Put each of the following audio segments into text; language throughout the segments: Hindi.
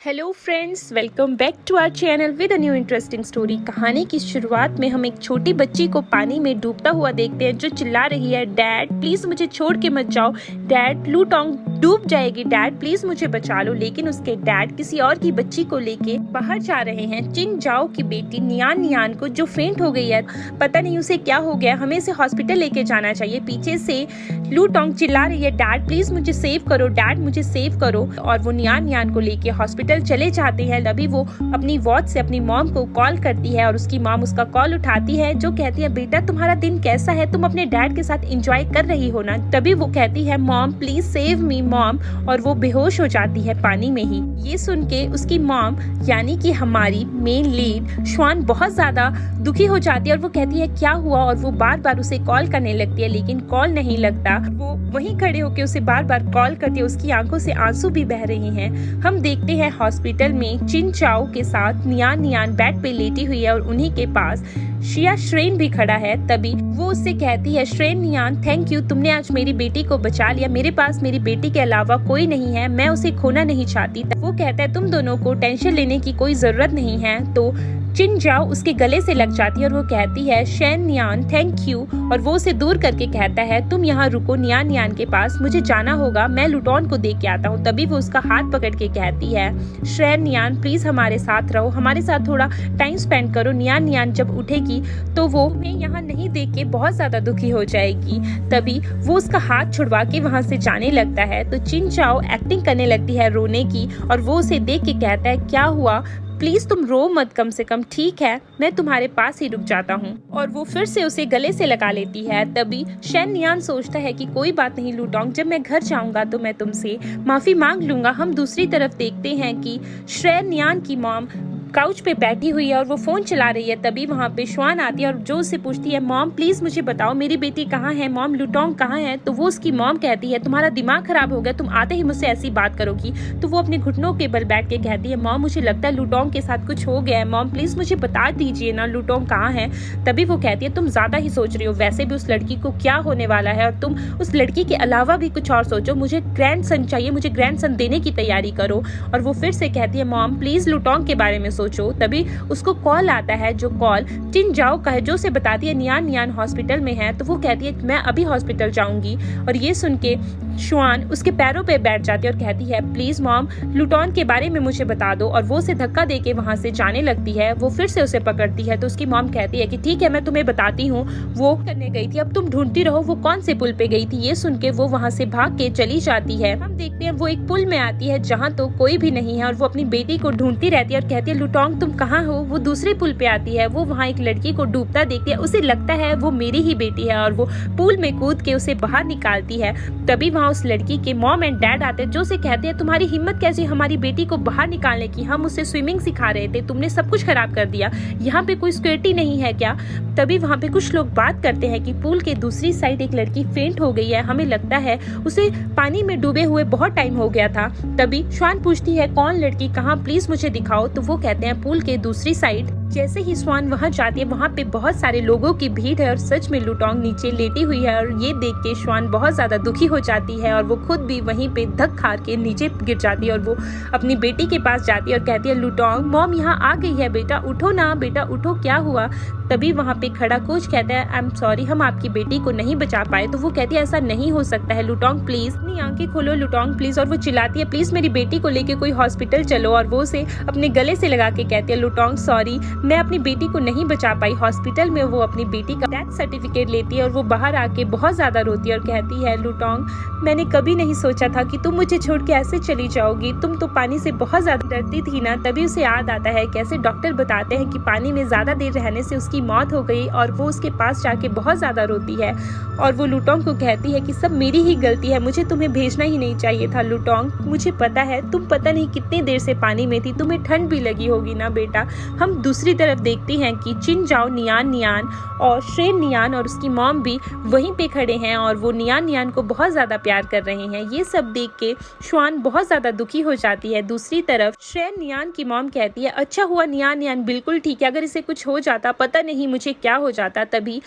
Hello friends, welcome back to our channel with a new interesting story. कहानी की शुरुआत में हम एक छोटी बच्ची को पानी में डूबता हुआ देखते हैं जो चिल्ला रही है, डैड प्लीज मुझे छोड़ के मत जाओ, डैड लूटोंग डूब जाएगी, डैड प्लीज मुझे बचा लो। लेकिन उसके डैड किसी और की बच्ची को लेके बाहर जा रहे हैं। चिन जाओ की बेटी नियान नियान को जो फेंट हो गई है, पता नहीं उसे क्या हो गया, हमें इसे हॉस्पिटल लेके जाना चाहिए। पीछे से लूटोंग चिल्ला रही है, डैड प्लीज मुझे सेव करो, डैड मुझे सेव करो। और वो नियान नियान को लेके हॉस्पिटल चले जाते हैं। तभी वो अपनी वॉच से अपनी मॉम को कॉल करती है और उसकी मॉम उसका कॉल उठाती है, जो कहती है, बेटा तुम्हारा दिन कैसा है, तुम अपने डैड के साथ एंजॉय कर रही हो ना। तभी वो कहती है, mom please save me mom, और वो बेहोश हो जाती है पानी में ही। ये सुन के उसकी मॉम यानी कि हमारी मेन लीड श्वान बहुत ज्यादा दुखी हो जाती है और वो कहती है क्या हुआ, और वो बार बार उसे कॉल करने लगती है लेकिन कॉल नहीं लगता। वो वहीं खड़े होकर उसे बार बार कॉल करती है, उसकी आंखों से आंसू भी बह रहे हैं। हम देखते हैं हॉस्पिटल में चिन चाओ के साथ नियान नियान बेड पे लेटी हुई है और उन्हीं के पास शिया श्रेन भी खड़ा है। तभी वो उससे कहती है, श्रेन नियान थैंक यू, तुमने आज मेरी बेटी को बचा लिया, मेरे पास मेरी बेटी के अलावा कोई नहीं है, मैं उसे खोना नहीं चाहती। वो कहता है तुम दोनों को टेंशन लेने की कोई जरूरत नहीं है। तो चिन जाओ उसके गले से लग जाती है और वो कहती है, शेन नियान थैंक यू, और वो उसे दूर करके कहता है तुम यहाँ रुको नियान नियान के पास, मुझे जाना होगा, मैं लुटोन को देख के आता हूँ। तभी वो उसका हाथ पकड़ के कहती है, शेन नियान प्लीज हमारे साथ रहो, हमारे साथ थोड़ा टाइम स्पेंड करो। नियान नियान जब उठेगी तो वो मैं यहाँ नहीं देख के बहुत ज्यादा दुखी हो जाएगी। तभी वो उसका हाथ छुड़वा के वहाँ से जाने लगता है। तो चिन चाओ एक्टिंग करने लगती है रोने की और वो उसे देख के कहता है क्या हुआ, प्लीज तुम रो मत, कम से कम ठीक है, मैं तुम्हारे पास ही रुक जाता हूँ। और वो फिर से उसे गले से लगा लेती है। तभी शेन नियान सोचता है कि कोई बात नहीं लूटोंग, जब मैं घर जाऊंगा तो मैं तुमसे माफी मांग लूंगा। हम दूसरी तरफ देखते हैं कि शेन नियान की मॉम काउच पे बैठी हुई है और वो फोन चला रही है। तभी वहाँ पे श्वान आती है और जो उससे पूछती है, मॉम प्लीज मुझे बताओ मेरी बेटी कहाँ है, मॉम लुटोंग कहाँ है। तो वो उसकी मॉम कहती है तुम्हारा दिमाग खराब हो गया, तुम आते ही मुझसे ऐसी बात करोगी। तो वो अपने घुटनों के बल बैठ के कहती है, मॉम मुझे लगता है लुटोंग के साथ कुछ हो गया है, मॉम प्लीज मुझे बता दीजिए ना लुटोंग कहाँ है। तभी वो कहती है तुम ज्यादा ही सोच रही हो, वैसे भी उस लड़की को क्या होने वाला है और तुम उस लड़की के अलावा भी कुछ और सोचो, मुझे ग्रैंडसन चाहिए, मुझे ग्रैंडसन देने की तैयारी करो। और वो फिर से कहती है, मॉम प्लीज लुटोंग के बारे में सोचो। तभी उसको कॉल आता है, जो कॉल चिन जाओ का है, जो उसे बताती है नियान नियान हॉस्पिटल में है। तो वो कहती है मैं अभी हॉस्पिटल जाऊंगी। और ये सुन के श्वान उसके पैरों पे बैठ जाती है और कहती है प्लीज मॉम लुटोन के बारे में मुझे बता दो। और वो उसे धक्का देके वहां से जाने लगती है। वो फिर से उसे पकड़ती है तो उसकी मॉम कहती है कि ठीक है मैं तुम्हें बताती हूँ, वो करने गई थी, अब तुम ढूंढती रहो वो कौन से पुल पे गई थी। ये सुन के वो वहां से भाग के चली जाती है। हम देखते हैं वो एक पुल में आती है जहाँ तो कोई भी नहीं है और वो अपनी बेटी को ढूंढती रहती है और कहती है लुटोंग तुम कहाँ हो। वो दूसरे पुल पे आती है, वो वहाँ एक लड़की को डूबता देखती है, उसे लगता है वो मेरी ही बेटी है और वो पूल में कूद के उसे बाहर निकालती है। तभी वहाँ उस लड़की के मॉम एंड डैड आते हैं, जो उसे कहते हैं तुम्हारी हिम्मत कैसी हमारी बेटी को बाहर निकालने की, हम उसे स्विमिंग सिखा रहे थे, तुमने सब कुछ खराब कर दिया, यहाँ पे कोई सिक्योरिटी नहीं है क्या। तभी वहाँ पे कुछ लोग बात करते हैं कि पुल के दूसरी साइड एक लड़की फेंट हो गई है, हमें लगता है उसे पानी में डूबे हुए बहुत टाइम हो गया था। तभी श्वान पूछती है कौन लड़की, कहाँ, प्लीज मुझे दिखाओ। तो वो कहते हैं पुल के दूसरी साइड। जैसे ही श्वान वहां जाती है वहां पे बहुत सारे लोगों की भीड़ है और सच में लुटोंग नीचे लेटी हुई है। और ये देख के श्वान बहुत ज्यादा दुखी हो जाती है और वो खुद भी वहीं पे धक खा के नीचे गिर जाती है और वो अपनी बेटी के पास जाती है और कहती है लुटोंग मॉम यहाँ आ गई है, बेटा उठो ना, बेटा उठो, क्या हुआ। तभी वहाँ पे खड़ा कोच कहता है आई एम सॉरी, हम आपकी बेटी को नहीं बचा पाए। तो वो कहती है ऐसा नहीं हो सकता है लुटोंग प्लीज अपनी आंखें खोलो लुटोंग प्लीज। और वो चिल्लाती है प्लीज मेरी बेटी को लेके कोई हॉस्पिटल चलो। और वो उसे अपने गले से लगा के कहती है लुटोंग सॉरी, मैं अपनी बेटी को नहीं बचा पाई। हॉस्पिटल में वो अपनी बेटी का डेथ सर्टिफिकेट लेती है और वो बाहर आके बहुत ज्यादा रोती है और कहती है लुटोंग मैंने कभी नहीं सोचा था कि तुम मुझे छोड़ के ऐसे चली जाओगी, तुम तो पानी से बहुत ज्यादा डरती थी ना। तभी उसे याद आता है कैसे डॉक्टर बताते हैं कि पानी में ज्यादा देर रहने से उसकी मौत हो गई और वो उसके पास जाके बहुत ज्यादा रोती है। और वो लुटोंग को कहती है कि सब मेरी ही गलती है, मुझे तुम्हें भेजना ही नहीं चाहिए था लुटोंग, मुझे पता है तुम पता नहीं कितनी देर से पानी में थी, तुम्हें ठंड भी लगी होगी ना बेटा। हम दूसरी तरफ देखते हैं कि चिन जाओ नियान नियान और शेन नियान और उसकी मॉम भी वहीं पे खड़े हैं और वो नियान नियान को बहुत ज्यादा प्यार कर रहे हैं। ये सब देख के श्वान बहुत ज्यादा दुखी हो जाती है। दूसरी तरफ शेन नियान की मॉम कहती है अच्छा हुआ नियान नियान बिल्कुल ठीक है, अगर इसे कुछ हो जाता पता नहीं मुझे क्या हो जाता। तभी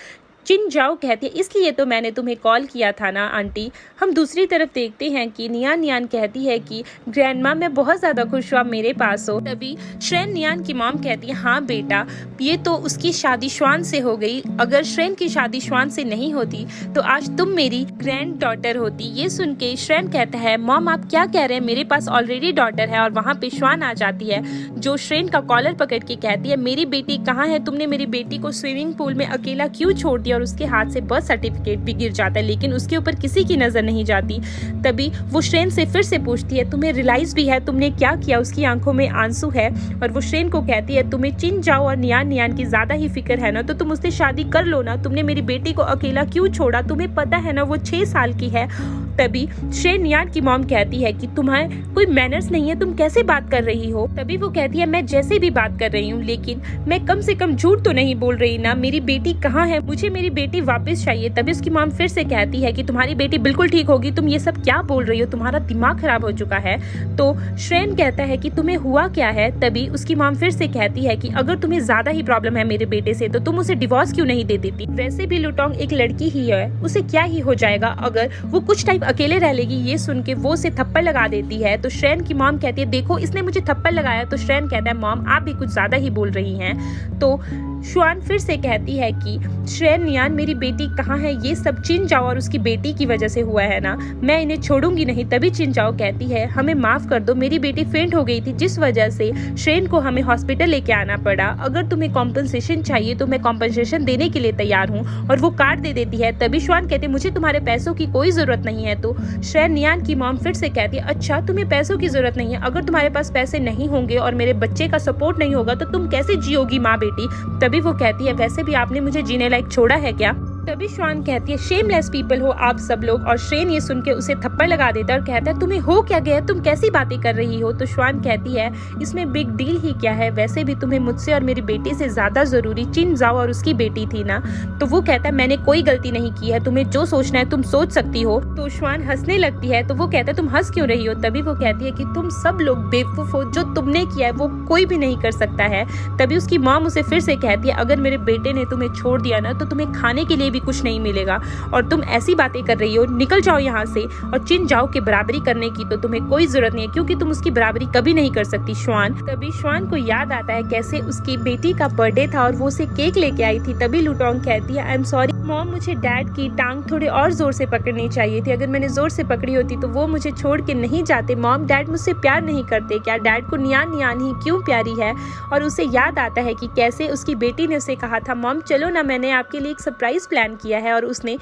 चिन जाओ कहती है इसलिए तो मैंने तुम्हें कॉल किया था ना आंटी। हम दूसरी तरफ देखते हैं कि नियान नियान कहती है कि ग्रैंडमा मैं बहुत ज़्यादा खुश हूँ आप मेरे पास हो। तभी श्रेन नियान की मॉम कहती है हाँ बेटा, ये तो उसकी शादी श्वान से हो गई, अगर श्रेन की शादी श्वान से नहीं होती तो आज तुम मेरी ग्रैंड डॉटर होती। ये सुन के श्रेन कहता है मॉम आप क्या कह रहे हैं, मेरे पास ऑलरेडी डॉटर है। और वहाँ पे श्वान आ जाती है जो श्रेन का कॉलर पकड़ के कहती है मेरी बेटी कहाँ है, तुमने मेरी बेटी को स्विमिंग पूल में अकेला क्यों छोड़ दिया। और उसके हाथ से बर्थ सर्टिफिकेट भी गिर जाता है लेकिन उसके ऊपर किसी की नजर नहीं जाती। तभी वो श्रेन से फिर से पूछती है तुम्हें रियलाइज भी है तुमने क्या किया। उसकी आंखों में आंसू है और वो श्रेन को कहती है तुम्हें चिन जाओ और नियान नियान की ज्यादा ही फिक्र है ना, तो तुम उससे शादी कर लो ना, तुमने मेरी बेटी को अकेला क्यों छोड़ा, तुम्हें पता है ना वो 6 साल की है। तभी श्रेन नियान की मॉम कहती है कि तुम्हारे कोई मैनर्स नहीं है, तुम कैसे बात कर रही हो। तभी वो कहती है मैं जैसे भी बात कर रही हूँ लेकिन मैं कम से कम झूठ तो नहीं बोल रही ना, मेरी बेटी कहाँ है, मुझे मेरी बेटी वापस चाहिए। तभी उसकी मॉम फिर से कहती है कि तुम्हारी बेटी बिल्कुल ठीक होगी, तुम ये सब क्या बोल रही हो, तुम्हारा दिमाग खराब हो चुका है। तो श्रेन कहता है कि तुम्हें हुआ क्या है। तभी उसकी मॉम फिर से कहती है कि अगर तुम्हें ज्यादा ही प्रॉब्लम है मेरे बेटे से तो तुम उसे डिवोर्स क्यों नहीं दे देती, वैसे भी लुटोंग एक लड़की ही है, उसे क्या ही हो जाएगा अगर वो कुछ टाइम अकेले रह लेगी। ये सुन के वो उसे थप्पड़ लगा देती है। तो श्रेन की मॉम कहती है देखो इसने मुझे थप्पड़ लगाया। तो श्रेन कहता है मॉम आप भी कुछ ज्यादा ही बोल रही हैं। तो श्वान फिर से कहती है कि श्रेन नियान मेरी बेटी कहाँ है, ये सब चिन जाओ और उसकी बेटी की वजह से हुआ है ना, मैं इन्हें छोड़ूंगी नहीं। तभी चिन जाओ कहती है हमें माफ कर दो, मेरी बेटी फेंट हो गई थी जिस वजह से श्रेन को हमें हॉस्पिटल लेके आना पड़ा, अगर तुम्हें कॉम्पनसेशन चाहिए तो मैं कॉम्पनसेशन देने के लिए तैयार हूँ। और वो कार्ड दे देती है। तभी श्वान कहते मुझे तुम्हारे पैसों की कोई जरूरत नहीं है। तो श्रेन नियान की मॉम फिर से कहती है अच्छा तुम्हें पैसों की जरूरत नहीं है, अगर तुम्हारे पास पैसे नहीं होंगे और मेरे बच्चे का सपोर्ट नहीं होगा तो तुम कैसे जियोगी माँ बेटी। तभी वो कहती है वैसे भी आपने मुझे जीने लायक छोड़ा है क्या। तभी श्वान कहती है शेमलेस पीपल हो आप सब लोग। और श्रेन ये सुन के उसे थप्पड़ लगा देता है और कहता है तुम्हें हो क्या गया, तुम कैसी बातें कर रही हो। तो श्वान कहती है इसमें बिग डील ही क्या है, वैसे भी तुम्हें मुझसे और मेरी बेटी से ज्यादा जरूरी चिन जाओ और उसकी बेटी थी ना। तो वो कहता है मैंने कोई गलती नहीं की है, तुम्हें जो सोचना है तुम सोच सकती हो। तो श्वान हंसने लगती है। तो वो कहता है तुम हंस क्यों रही हो। तभी वो कहती है कि तुम सब लोग बेवकूफ हो, जो तुमने किया है वो कोई भी नहीं कर सकता है। तभी उसकी मॉम उसे फिर से कहती है अगर मेरे बेटे ने तुम्हें छोड़ दिया ना तो तुम्हें खाने के लिए भी कुछ नहीं मिलेगा और तुम ऐसी बातें कर रही हो, निकल जाओ यहाँ से। और चिन जाओ के बराबरी करने की तो तुम्हें कोई जरूरत नहीं है क्योंकि तुम उसकी बराबरी कभी नहीं कर सकती श्वान। तभी श्वान को याद आता है कैसे उसकी बेटी का बर्थडे था और वो उसे केक लेके आई थी। तभी लुटोंग कहती है आई एम सॉरी मॉम, मुझे डैड की टांग थोड़ी और जोर से पकड़नी चाहिए थी, अगर मैंने जोर से पकड़ी होती तो वो मुझे छोड़ के नहीं जाते। मॉम डैड मुझसे प्यार नहीं करते क्या, डैड को नियान नियान ही क्यों प्यारी है। और उसे याद आता है कि कैसे उसकी बेटी ने उसे कहा था मॉम चलो ना मैंने आपके लिए एक सरप्राइज प्लान किया है, और उसने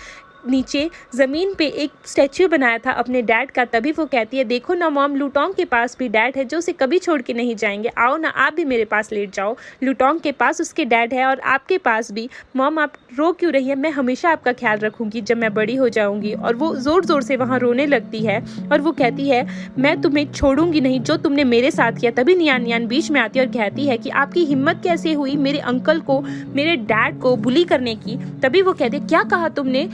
नीचे जमीन पे एक स्टैच्यू बनाया था अपने डैड का। तभी वो कहती है देखो ना मॉम लुटोंग के पास भी डैड है जो उसे कभी छोड़ के नहीं जाएंगे, आओ ना आप भी मेरे पास लेट जाओ। लुटोंग के पास उसके डैड है और आपके पास भी। मॉम आप रो क्यों रही है, मैं हमेशा आपका ख्याल रखूंगी जब मैं बड़ी हो जाऊंगी। और वो जोर जोर से वहाँ रोने लगती है और वो कहती है मैं तुम्हें छोड़ूंगी नहीं जो तुमने मेरे साथ किया। तभी नियान नियान बीच में आती है और कहती है कि आपकी हिम्मत कैसे हुई मेरे अंकल को, मेरे डैड को बुली करने की। तभी वो कहते क्या कहा तुमने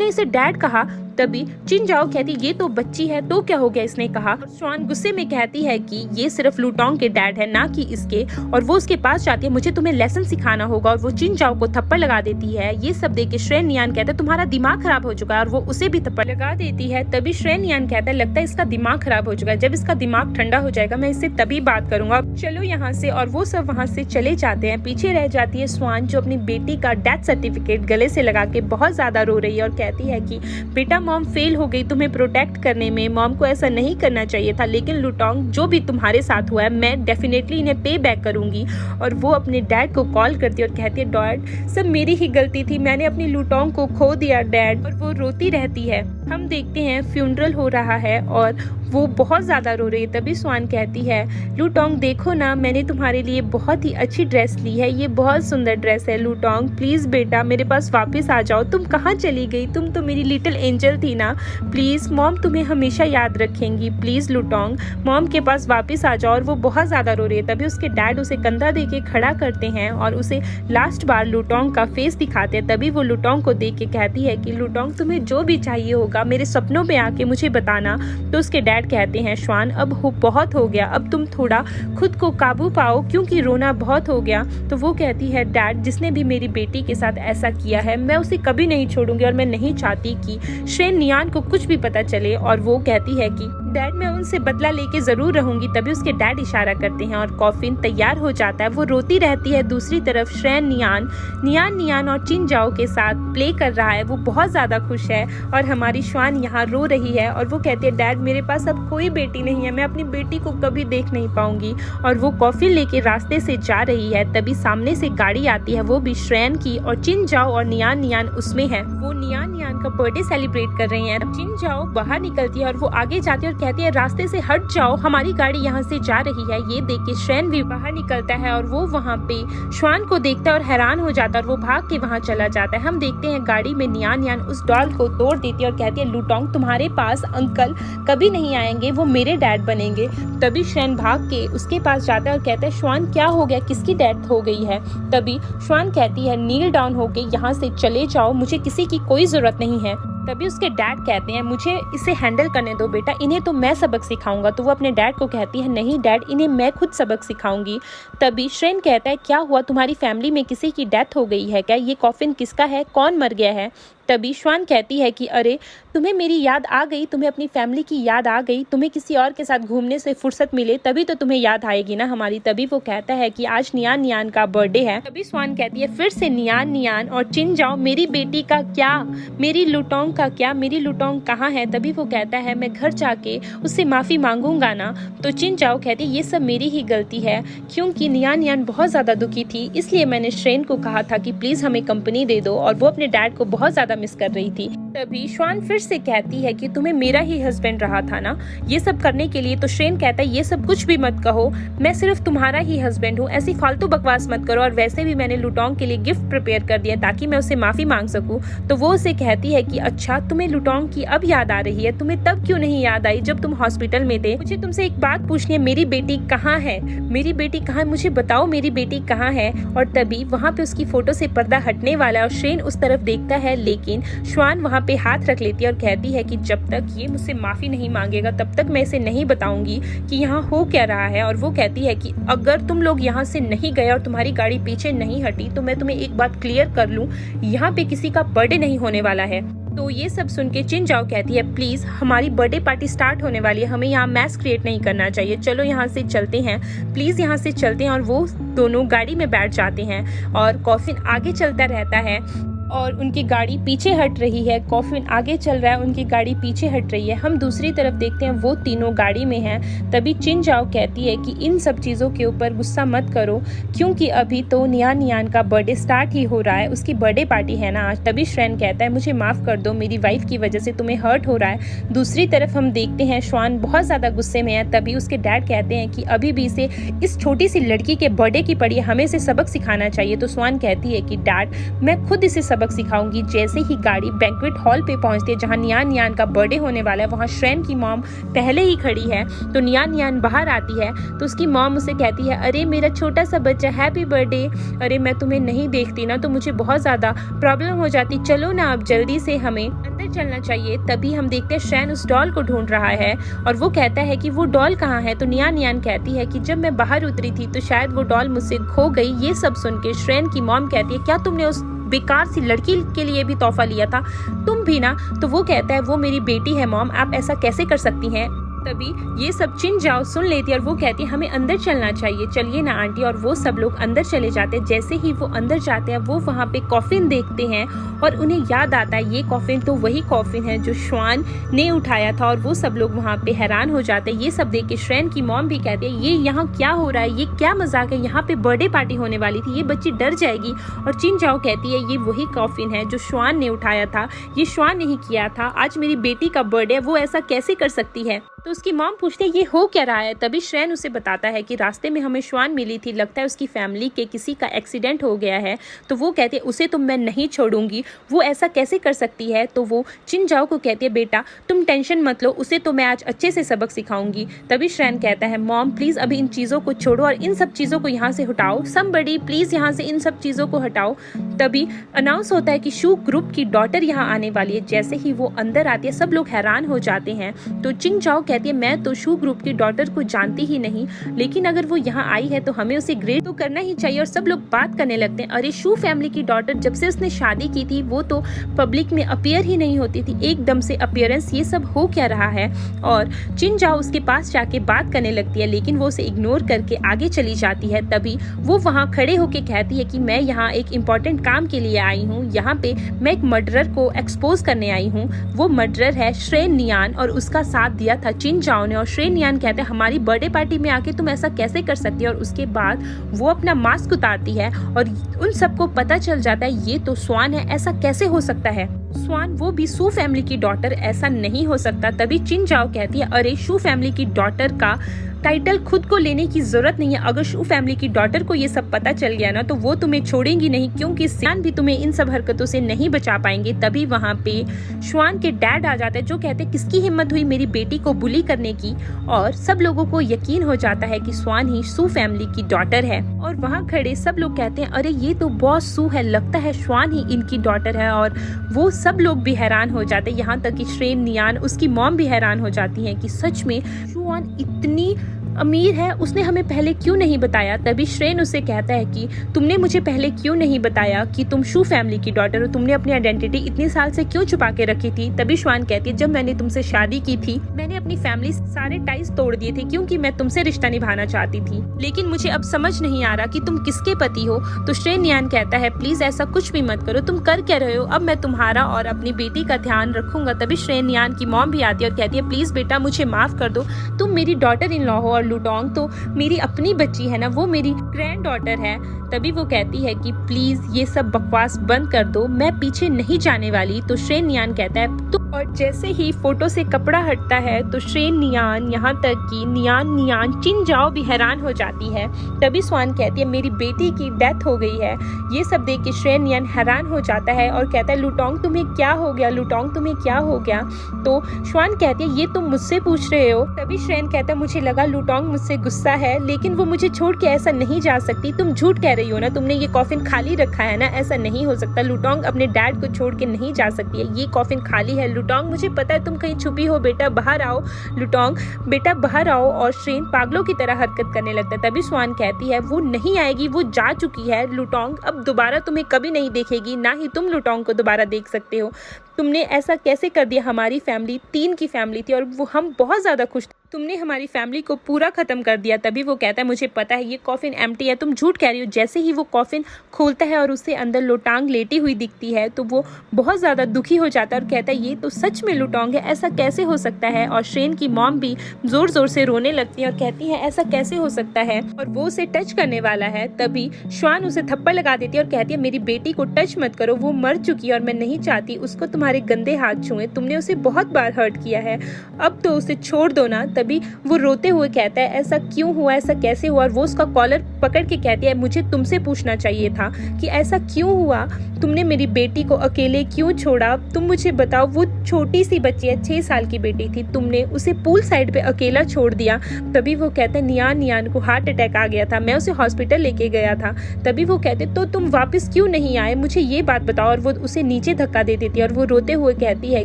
इसे डैड कहा। तभी चिन जाओ कहती ये तो बच्ची है तो क्या हो गया इसने कहा। और श्वान गुस्से में कहती है कि ये सिर्फ लुटोंग के डैड है ना कि इसके, और वो उसके पास जाती है मुझे तुम्हें लेसन सिखाना होगा। और वो चिन जाओ को थप्पड़ लगा देती है। ये सब देख के श्रेन नियान कहता है तुम्हारा दिमाग खराब हो चुका है, और वो उसे भी थप्पड़ लगा देती है। तभी श्रेन नियान कहता है लगता है इसका दिमाग खराब हो चुका है, जब इसका दिमाग ठंडा हो जाएगा मैं इससे तभी बात करूंगा, चलो यहाँ से। और वो सब वहाँ से चले जाते हैं। पीछे रह जाती है स्वान जो अपनी बेटी का डेथ सर्टिफिकेट गले से लगा के बहुत ज्यादा रो रही है और कहती है कि बेटा मॉम फेल हो गई तुम्हें प्रोटेक्ट करने में, मॉम को ऐसा नहीं करना चाहिए था, लेकिन लुटोंग जो भी तुम्हारे साथ हुआ है मैं डेफिनेटली इन्हें पे बैक करूंगी। और वो अपने डैड को कॉल करती है और कहती है डैड सब मेरी ही गलती थी, मैंने अपनी लुटोंग को खो दिया डैड। और वो रोती रहती है। हम देखते हैं फ्यूनरल हो रहा है और वो बहुत ज़्यादा रो रही है। तभी स्वान कहती है लुटोंग देखो ना मैंने तुम्हारे लिए बहुत ही अच्छी ड्रेस ली है, ये बहुत सुंदर ड्रेस है लुटोंग, प्लीज़ बेटा मेरे पास वापस आ जाओ, तुम कहाँ चली गई, तुम तो मेरी लिटिल एंजल थी ना, प्लीज़ मॉम तुम्हें हमेशा याद रखेंगी, प्लीज़ लुटोंग मॉम के पास वापस आ जाओ। और वो बहुत ज़्यादा रो रही है। तभी उसके डैड उसे कंधा दे के खड़ा करते हैं और उसे लास्ट बार लुटोंग का फेस दिखाते हैं। तभी वो लुटोंग को देख के कहती है कि लुटोंग तुम्हें जो भी चाहिए होगा होगा, मेरे सपनों में आके मुझे बताना। तो उसके डैड कहते हैं श्वान अब बहुत हो गया, अब तुम थोड़ा खुद को काबू पाओ क्योंकि रोना बहुत हो गया। तो वो कहती है डैड जिसने भी मेरी बेटी के साथ ऐसा किया है मैं उसे कभी नहीं छोड़ूंगी और मैं नहीं चाहती कि शेन नियान को कुछ भी पता चले। और वो कहती है कि डैड मैं उनसे बदला लेके जरूर रहूंगी। तभी उसके डैड इशारा करते हैं और कॉफिन तैयार हो जाता है। वो रोती रहती है। दूसरी तरफ शेन नियान और चिन जाओ के साथ प्ले कर रहा है। वो बहुत ज्यादा खुश है और हमारी श्वान यहाँ रो रही है और वो कहती है डैड मेरे पास अब कोई बेटी नहीं है, मैं अपनी बेटी को कभी देख नहीं पाऊंगी। और वो कॉफिन लेके रास्ते से जा रही है। तभी सामने से गाड़ी आती है, वो भी श्रेन की, और चिन जाओ और नियान उसमें है। वो नियान का बर्थडे सेलिब्रेट कर रही है। चिन जाओ बाहर निकलती है और वो आगे जाती है और कहती है रास्ते से हट जाओ, हमारी गाड़ी यहाँ से जा रही है। ये देख के श्रेन भी बाहर निकलता है और वो वहाँ पे श्वान को देखता है और हैरान हो जाता है और वो भाग के वहाँ चला जाता है। हम देखते हैं गाड़ी में नियान उस डॉल को तोड़ देती है और कहती है लुटोंग तुम्हारे पास अंकल कभी नहीं आएंगे, वो मेरे डैड बनेंगे। तभी श्रेन भाग के उसके पास जाता है और कहता है श्वान क्या हो गया, किसकी डेथ हो गई है। तभी श्वान कहती है नील डाउन होके यहाँ से चले जाओ, मुझे किसी की कोई जरूरत नहीं है। तभी उसके डैड कहते हैं मुझे इसे हैंडल करने दो बेटा, इन्हें तो मैं सबक सिखाऊंगा। तो वो अपने डैड को कहती है नहीं डैड इन्हें मैं खुद सबक सिखाऊंगी। तभी श्रेन कहता है क्या हुआ, तुम्हारी फैमिली में किसी की डेथ हो गई है क्या, ये कॉफिन किसका है, कौन मर गया है। तभी श्वान कहती है कि अरे तुम्हें मेरी याद आ गई, तुम्हें अपनी फैमिली की याद आ गई, तुम्हें किसी और के साथ घूमने से फुर्सत मिले तभी तो तुम्हें याद आएगी ना हमारी। तभी वो कहता है कि आज नियान का बर्थडे है। तभी श्वान कहती है फिर से नियान और चिन जाओ मेरी बेटी का क्या, मेरी लुटोंग का क्या, मेरी लुटोंग कहाँ है। तभी वो कहता है मैं घर जाके उससे माफी मांगूंगा ना। तो चिन जाओ कहती है ये सब मेरी ही गलती है क्योंकि नियान बहुत ज्यादा दुखी थी, इसलिए मैंने श्रेन को कहा था कि प्लीज हमें कंपनी दे दो और वो अपने डैड को बहुत ज्यादा मिस कर रही थी। तभी श्वान फिर से कहती है कि तुम्हें मेरा ही हस्बैंड रहा था ना ये सब करने के लिए। तो श्रेन कहता है ये सब कुछ भी मत कहो, मैं सिर्फ तुम्हारा ही हस्बैंड हूँ, ऐसी फालतू बकवास मत करो। और वैसे भी मैंने लुटोंग के लिए गिफ्ट प्रिपेयर कर दिया ताकि मैं उससे माफी मांग सकूं। तो वो उसे कहती है कि अच्छा तुम्हें लुटोंग की अब याद आ रही है, तुम्हें तब क्यों नहीं याद आई जब तुम हॉस्पिटल में थे। मुझे तुमसे एक बात पूछनी है, मेरी बेटी कहाँ है, मेरी बेटी कहाँ है, मुझे बताओ मेरी बेटी कहाँ है। और तभी वहाँ पे उसकी फोटो से पर्दा हटने वाला है और श्रेन उस तरफ देखता है, लेकिन श्वान वहाँ पे हाथ रख लेती है और कहती है कि जब तक ये मुझसे माफी नहीं मांगेगा तब तक मैं इसे नहीं बताऊंगी कि यहाँ हो क्या रहा है। और वो कहती है कि अगर तुम लोग यहाँ से नहीं गए और तुम्हारी गाड़ी पीछे नहीं हटी तो मैं तुम्हें एक बात क्लियर कर लूं, यहाँ पे किसी का बर्थडे नहीं होने वाला है। तो ये सब सुन के चिन जाओ कहती है प्लीज हमारी बर्थडे पार्टी स्टार्ट होने वाली है, हमें यहाँ मैस क्रिएट नहीं करना चाहिए, चलो यहाँ से चलते हैं, प्लीज यहाँ से चलते हैं। और वो दोनों गाड़ी में बैठ जाते हैं और कॉफिन आगे चलता रहता है और उनकी गाड़ी पीछे हट रही है। कॉफिन आगे चल रहा है, उनकी गाड़ी पीछे हट रही है। हम दूसरी तरफ देखते हैं वो तीनों गाड़ी में हैं। तभी चिन जाओ कहती है कि इन सब चीज़ों के ऊपर गुस्सा मत करो क्योंकि अभी तो नियान का बर्थडे स्टार्ट ही हो रहा है, उसकी बर्थडे पार्टी है ना आज। तभी श्रेन कहता है मुझे माफ़ कर दो, मेरी वाइफ की वजह से तुम्हें हर्ट हो रहा है। दूसरी तरफ हम देखते हैं श्वान बहुत ज़्यादा गुस्से में है। तभी उसके डैड कहते हैं कि अभी भी इसे इस छोटी सी लड़की के बर्थडे की पड़ी है, हमें इसे सबक सिखाना चाहिए। तो श्वान कहती है कि डैड मैं खुद इसे सबक सिखाऊंगी। जैसे ही गाड़ी बैंक्वेट हॉल पे पहुंचती है जहां नियान का बर्थडे होने वाला है, वहां श्रेन की मॉम पहले ही खड़ी है। तो नियान बाहर आती है तो उसकी मॉम उसे कहती है अरे मेरा छोटा सा बच्चा हैप्पी बर्थडे, अरे मैं तुम्हें नहीं देखती ना तो मुझे बहुत ज्यादा प्रॉब्लम हो जाती, चलो ना अब जल्दी से हमें अंदर चलना चाहिए। तभी हम देखते हैं श्रेन उस डॉल को ढूंढ रहा है और वो कहता है कि वो डॉल कहाँ है। तो नियान कहती है कि जब मैं बाहर उतरी थी तो शायद वो डॉल मुझसे खो गई। ये सब सुन के श्रेन की मॉम कहती है क्या तुमने उस बेकार सी लड़की के लिए भी तोहफा लिया था, तुम भी ना। तो वो कहता है वो मेरी बेटी है मॉम, आप ऐसा कैसे कर सकती हैं। तभी ये सब चिन जाओ सुन लेती है और वो कहती है हमें अंदर चलना चाहिए, चलिए ना आंटी। और वो सब लोग अंदर चले जाते हैं। जैसे ही वो अंदर जाते हैं वो वहाँ पे कॉफिन देखते हैं और उन्हें याद आता है ये कॉफिन तो वही कॉफिन है जो श्वान ने उठाया था। और वो सब लोग वहाँ पे हैरान हो जाते हैं। ये सब देख के श्रेन की मॉम भी कहती है ये यहाँ क्या हो रहा है, ये क्या मजाक है, यहाँ पे बर्थडे पार्टी होने वाली थी, ये बच्ची डर जाएगी। और चिन जाओ कहती है ये वही कॉफिन है जो श्वान ने उठाया था, ये श्वान नहीं किया था, आज मेरी बेटी का बर्थडे है, वो ऐसा कैसे कर सकती है। तो उसकी मॉम पूछती है ये हो क्या रहा है। तभी श्रेन उसे बताता है कि रास्ते में हमें श्वान मिली थी, लगता है उसकी फैमिली के किसी का एक्सीडेंट हो गया है। तो वो कहती है उसे तो मैं नहीं छोड़ूंगी, वो ऐसा कैसे कर सकती है। तो वो चिनजाओ को कहती है बेटा तुम टेंशन मत लो, उसे तो मैं आज अच्छे से सबक सिखाऊंगी। तभी श्रेन कहता है मॉम प्लीज अभी इन चीज़ों को छोड़ो और इन सब चीज़ों को यहाँ से हटाओ, समबडी प्लीज यहाँ से इन सब चीज़ों को हटाओ। तभी अनाउंस होता है कि शू ग्रुप की डॉटर यहाँ आने वाली है। जैसे ही वो अंदर आती है सब लोग हैरान हो जाते हैं। तो चिनजाओ कहती है मैं तो शू ग्रुप की डॉटर को जानती ही नहीं, लेकिन अगर वो यहाँ आई है तो हमें उसे ग्रेट तो करना ही चाहिए। और सब लोग बात करने लगते हैं अरे शू फैमिली की डॉटर जब से उसने शादी की थी वो तो पब्लिक में अपीयर ही नहीं होती थी, एकदम से अपीयरेंस, ये सब हो क्या रहा है। और चिनजाओ उसके पास जाके बात करने लगती है लेकिन वो उसे इग्नोर करके आगे चली जाती है। तभी वो वहाँ खड़े होके कहती है कि मैं यहाँ एक इम्पॉर्टेंट काम के लिए आई हूँ, यहाँ पे मैं एक मर्डरर को एक्सपोज करने आई हूँ। वो मर्डरर है श्रेन नियान और उसका साथ दिया था चिनजाओ ने। और श्रेन नियान कहते हैं हमारी बर्थडे पार्टी में आके तुम ऐसा कैसे कर सकती है। और उसके बाद वो अपना मास्क उतारती है और उन सबको पता चल जाता है ये तो स्वान है, ऐसा कैसे हो सकता है, स्वान वो भी शू फैमिली की डॉटर, ऐसा नहीं हो सकता। तभी चिनजाओ कहती है अरे शू फैमिली की डॉटर का टाइटल खुद को लेने की जरूरत नहीं है, अगर शू फैमिली की डॉटर को ये सब पता चल गया ना तो वो तुम्हें छोड़ेंगी नहीं, क्योंकि स्वान भी तुम्हें इन सब हरकतों से नहीं बचा पाएंगे। तभी वहाँ पे स्वान के डैड आ जाते हैं जो कहते हैं किसकी हिम्मत हुई मेरी बेटी को बुली करने की। और सब लोगों को यकीन हो जाता है कि स्वान ही शू फैमिली की डॉटर है। और वहाँ खड़े सब लोग कहते हैं अरे ये तो बॉस शू है, लगता है स्वान ही इनकी डॉटर है। और वो सब लोग भी हैरान हो जाते हैं, यहाँ तक कि श्रेन नियान उसकी मॉम भी हैरान हो जाती है कि सच में स्वान इतनी अमीर है, उसने हमें पहले क्यों नहीं बताया। तभी श्रेन उसे कहता है कि तुमने मुझे पहले क्यों नहीं बताया कि तुम शू फैमिली की डॉटर हो, तुमने अपनी आइडेंटिटी इतने साल से क्यों छुपा के रखी थी। तभी स्वान कहती है जब मैंने तुमसे शादी की थी मैंने अपनी फैमिली सारे टाइज तोड़ दिए थे क्योंकि मैं तुमसे रिश्ता निभाना चाहती थी, लेकिन मुझे अब समझ नहीं आ रहा कि तुम किसके पति हो। तो श्रेन नियान कहता है प्लीज ऐसा कुछ भी मत करो, तुम कर क्या रहे हो, अब मैं तुम्हारा और अपनी बेटी का ध्यान रखूंगा। तभी श्रेन नियान की मॉम भी आती है और कहती है प्लीज बेटा मुझे माफ कर दो, तुम मेरी डॉटर इन लॉ हो और लुटोंग तो मेरी अपनी बच्ची है ना, वो मेरी ग्रैंड डॉटर है। तभी वो कहती है कि प्लीज ये सब बकवास बंद कर दो, मैं पीछे नहीं जाने वाली। तो श्रेन नियान कहता है तो, और जैसे ही फोटो से कपड़ा हटता है तो श्रेन नियान यहाँ तक कि नियान चिनजाओ भी हैरान हो जाती है। तभी स्वान कहती है मेरी बेटी की डेथ हो गई है। ये सब देख के श्रेन नियान हैरान हो जाता है और कहता है लुटोंग तुम्हें क्या हो गया, लुटोंग तुम्हें क्या हो गया। तो स्वान कहती है ये तुम मुझसे पूछ रहे हो। तभी श्रेन कहता है मुझे लगा लुटोंग मुझसे गुस्सा है, लेकिन वो मुझे छोड़ के ऐसा नहीं जा सकती, तुम झूठ कह रही हो ना, तुमने ये कॉफिन खाली रखा है ना, ऐसा नहीं हो सकता, लुटोंग अपने डैड को छोड़ के नहीं जा सकती है, ये कॉफिन खाली है। लुटोंग मुझे पता है तुम कहीं छुपी हो, बेटा बाहर आओ, लुटोंग बेटा बाहर आओ। और श्रेन पागलों की तरह हरकत करने लगता है। तभी स्वान कहती है वो नहीं आएगी, वो जा चुकी है, लुटोंग अब दोबारा तुम्हें कभी नहीं देखेगी, ना ही तुम लुटोंग को दोबारा देख सकते हो। तुमने ऐसा कैसे कर दिया, हमारी फैमिली 3 की फैमिली थी और वो हम बहुत ज्यादा खुश थे, तुमने हमारी फैमिली को पूरा खत्म कर दिया। तभी वो कहता है मुझे पता है ये कॉफिन एम्प्टी है, तुम झूठ कह रही हो। जैसे ही वो कॉफिन खोलता है और उससे अंदर लुटोंग लेटी हुई दिखती है तो वो बहुत ज्यादा दुखी हो जाता है और कहता है ये तो सच में लुटोंग है, ऐसा कैसे हो सकता है। और श्रेन की मॉम भी जोर जोर से रोने लगती है और कहती है ऐसा कैसे हो सकता है, और वो उसे टच करने वाला है। तभी स्वान उसे थप्पड़ लगा देती है और कहती है मेरी बेटी को टच मत करो, वो मर चुकी है और मैं नहीं चाहती उसको तुम्हारे गंदे हाथ छुए, तुमने उसे बहुत बार हर्ट किया है, अब तो उसे छोड़ दो ना। तभी वो रोते हुए कहता है ऐसा क्यों हुआ, ऐसा कैसे हुआ। और वो उसका कॉलर पकड़ के कहती है मुझे तुमसे पूछना चाहिए था कि ऐसा क्यों हुआ, तुमने मेरी बेटी को अकेले क्यों छोड़ा, तुम मुझे बताओ। वो छोटी सी बच्ची है, 6 साल की बेटी थी, तुमने उसे पूल साइड पे अकेला छोड़ दिया। तभी वो कहते हैं नियान को हार्ट अटैक आ गया था, मैं उसे हॉस्पिटल लेके गया था। तभी वो कहते तो तुम वापस क्यों नहीं आए, मुझे ये बात बताओ। और वो उसे नीचे धक्का दे देती है और वो रोते हुए कहती है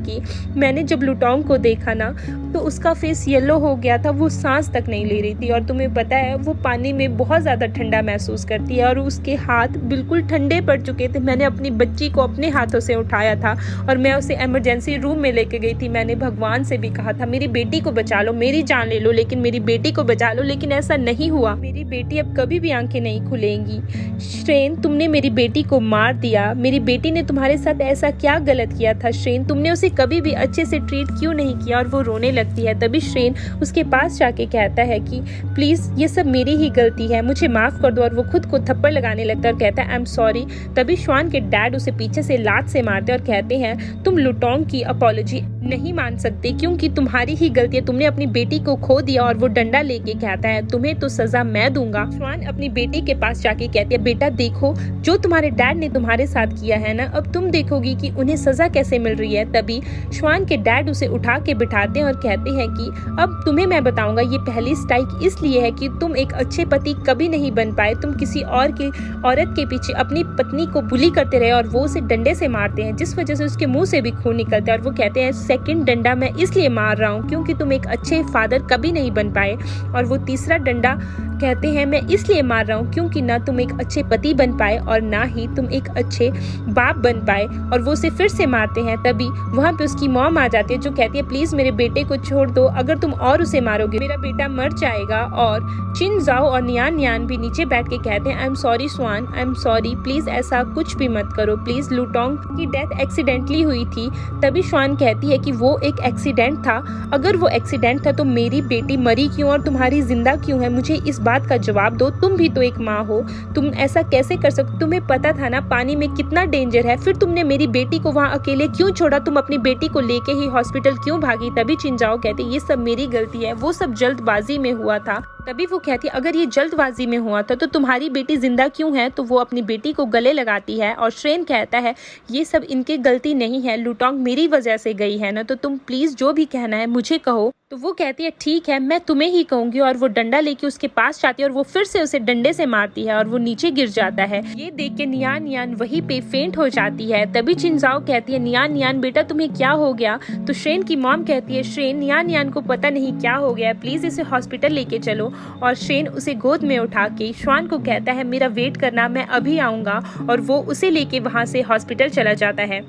कि मैंने जब लुटोंग को देखा ना तो उसका फेस येलो हो गया था, वो सांस तक नहीं ले रही थी, और तुम्हें पता है वो पानी में बहुत ज़्यादा ठंडा महसूस करती है और उसके हाथ बिल्कुल ठंडे पड़ चुके थे। मैंने अपनी बच्ची को अपने हाथों से उठाया था और मैं उसे इमरजेंसी रूम में लेके गई थी। मैंने भगवान से भी कहा था मेरी बेटी को बचा लो, मेरी जान ले लो, लेकिन मेरी बेटी को बचा लो, लेकिन ऐसा नहीं हुआ। मेरी बेटी अब कभी भी आंखें नहीं खुलेंगी। श्रेन तुमने मेरी बेटी को मार दिया, मेरी बेटी ने तुम्हारे साथ ऐसा क्या गलत किया था श्रेन, तुमने उसे कभी भी अच्छे से ट्रीट क्यों नहीं किया। और वो रोने लगती है। तभी श्रेन उसके पास जाके कहता है कि प्लीज ये सब मेरी ही गलती है, मुझे माफ कर दो। और वो खुद को थप्पड़ लगाने लगता है और कहता है आई एम सॉरी। तभी स्वान के डैड उसे पीछे से लात से मारते और कहते हैं तुम लुटोंग की अपॉलॉजी नहीं मान सकते क्योंकि तुम्हारी ही गलती है, तुमने अपनी बेटी को खो दिया। और वो डंडा लेके कहता है तुम्हें तो सजा मैं दूंगा। स्वान अपनी बेटी के पास जाके कहती है बेटा देखो जो तुम्हारे डैड ने तुम्हारे साथ किया है ना, अब तुम देखोगी कि उन्हें सजा कैसे मिल रही है। तभी स्वान के डैड उसे उठा के बिठाते हैं और कहते हैं कि अब तुम्हें मैं बताऊंगा, ये पहली स्ट्राइक इसलिए है कि तुम एक अच्छे पति कभी नहीं बन पाए, तुम किसी और की औरत के पीछे अपनी पत्नी को बुली करते रहे और वो उसे डंडे से मारते हैं, जिस वजह से उसके मुंह से भी खून निकलता है। और वो कहते हैं सेकंड डंडा मैं इसलिए मार रहा हूँ क्योंकि तुम एक अच्छे फादर कभी नहीं बन पाए। और वो तीसरा डंडा कहते हैं मैं इसलिए मार रहा हूँ क्योंकि ना तुम एक अच्छे पति बन पाए और ना ही तुम एक अच्छे बाप बन पाए। और वो उसे फिर से मारते हैं। तभी वहाँ पे उसकी मॉम आ जाती है जो कहती है प्लीज मेरे बेटे को छोड़ दो, अगर तुम और उसे मारोगे मेरा बेटा मर जाएगा। और चिन जाओ और नियान नियान भी नीचे बैठ के कहते हैं आई एम सॉरी स्वान, आई एम सॉरी, प्लीज ऐसा कुछ भी मत करो प्लीज, लुटोंग की डेथ एक्सीडेंटली हुई थी। तभी स्वान कहती है कि वो एक एक्सीडेंट था, अगर वो एक्सीडेंट था तो मेरी बेटी मरी क्यों और तुम्हारी जिंदा क्यों है, मुझे इस बात का जवाब दो। तुम भी तो एक माँ हो, तुम ऐसा कैसे कर सकते, तुम्हें पता था ना पानी में कितना डेंजर है, फिर तुमने मेरी बेटी को वहाँ अकेले क्यों छोड़ा, तुम अपनी बेटी को लेके ही हॉस्पिटल क्यों भागी। तभी चिंजाओ कहते ये सब मेरी गलती है, वो सब जल्दबाजी में हुआ था। तभी वो कहती है अगर ये जल्दबाजी में हुआ था तो तुम्हारी बेटी जिंदा क्यों है। तो वो अपनी बेटी को गले लगाती है और श्रेन कहता है ये सब इनकी गलती नहीं है, लुटोंग मेरी वजह से गई है ना, तो तुम प्लीज जो भी कहना है मुझे कहो। तो वो कहती है ठीक है मैं तुम्हें ही कहूंगी। और वो डंडा लेके उसके पास जाती है और वो फिर से उसे डंडे से मारती है और वो नीचे गिर जाता है। ये देख के नियान नियान वहीं पे फेंट हो जाती है। तभी चिंजाओ कहती है नियान नियान बेटा तुम्हें क्या हो गया। तो श्रेन की मॉम कहती है श्रेन नियान नियान को पता नहीं क्या हो गया, प्लीज इसे हॉस्पिटल लेके चलो। और श्रेन उसे गोद में उठा के स्वान को कहता है मेरा वेट करना, मैं अभी आऊंगा। और वो उसे लेके वहां से हॉस्पिटल चला जाता है।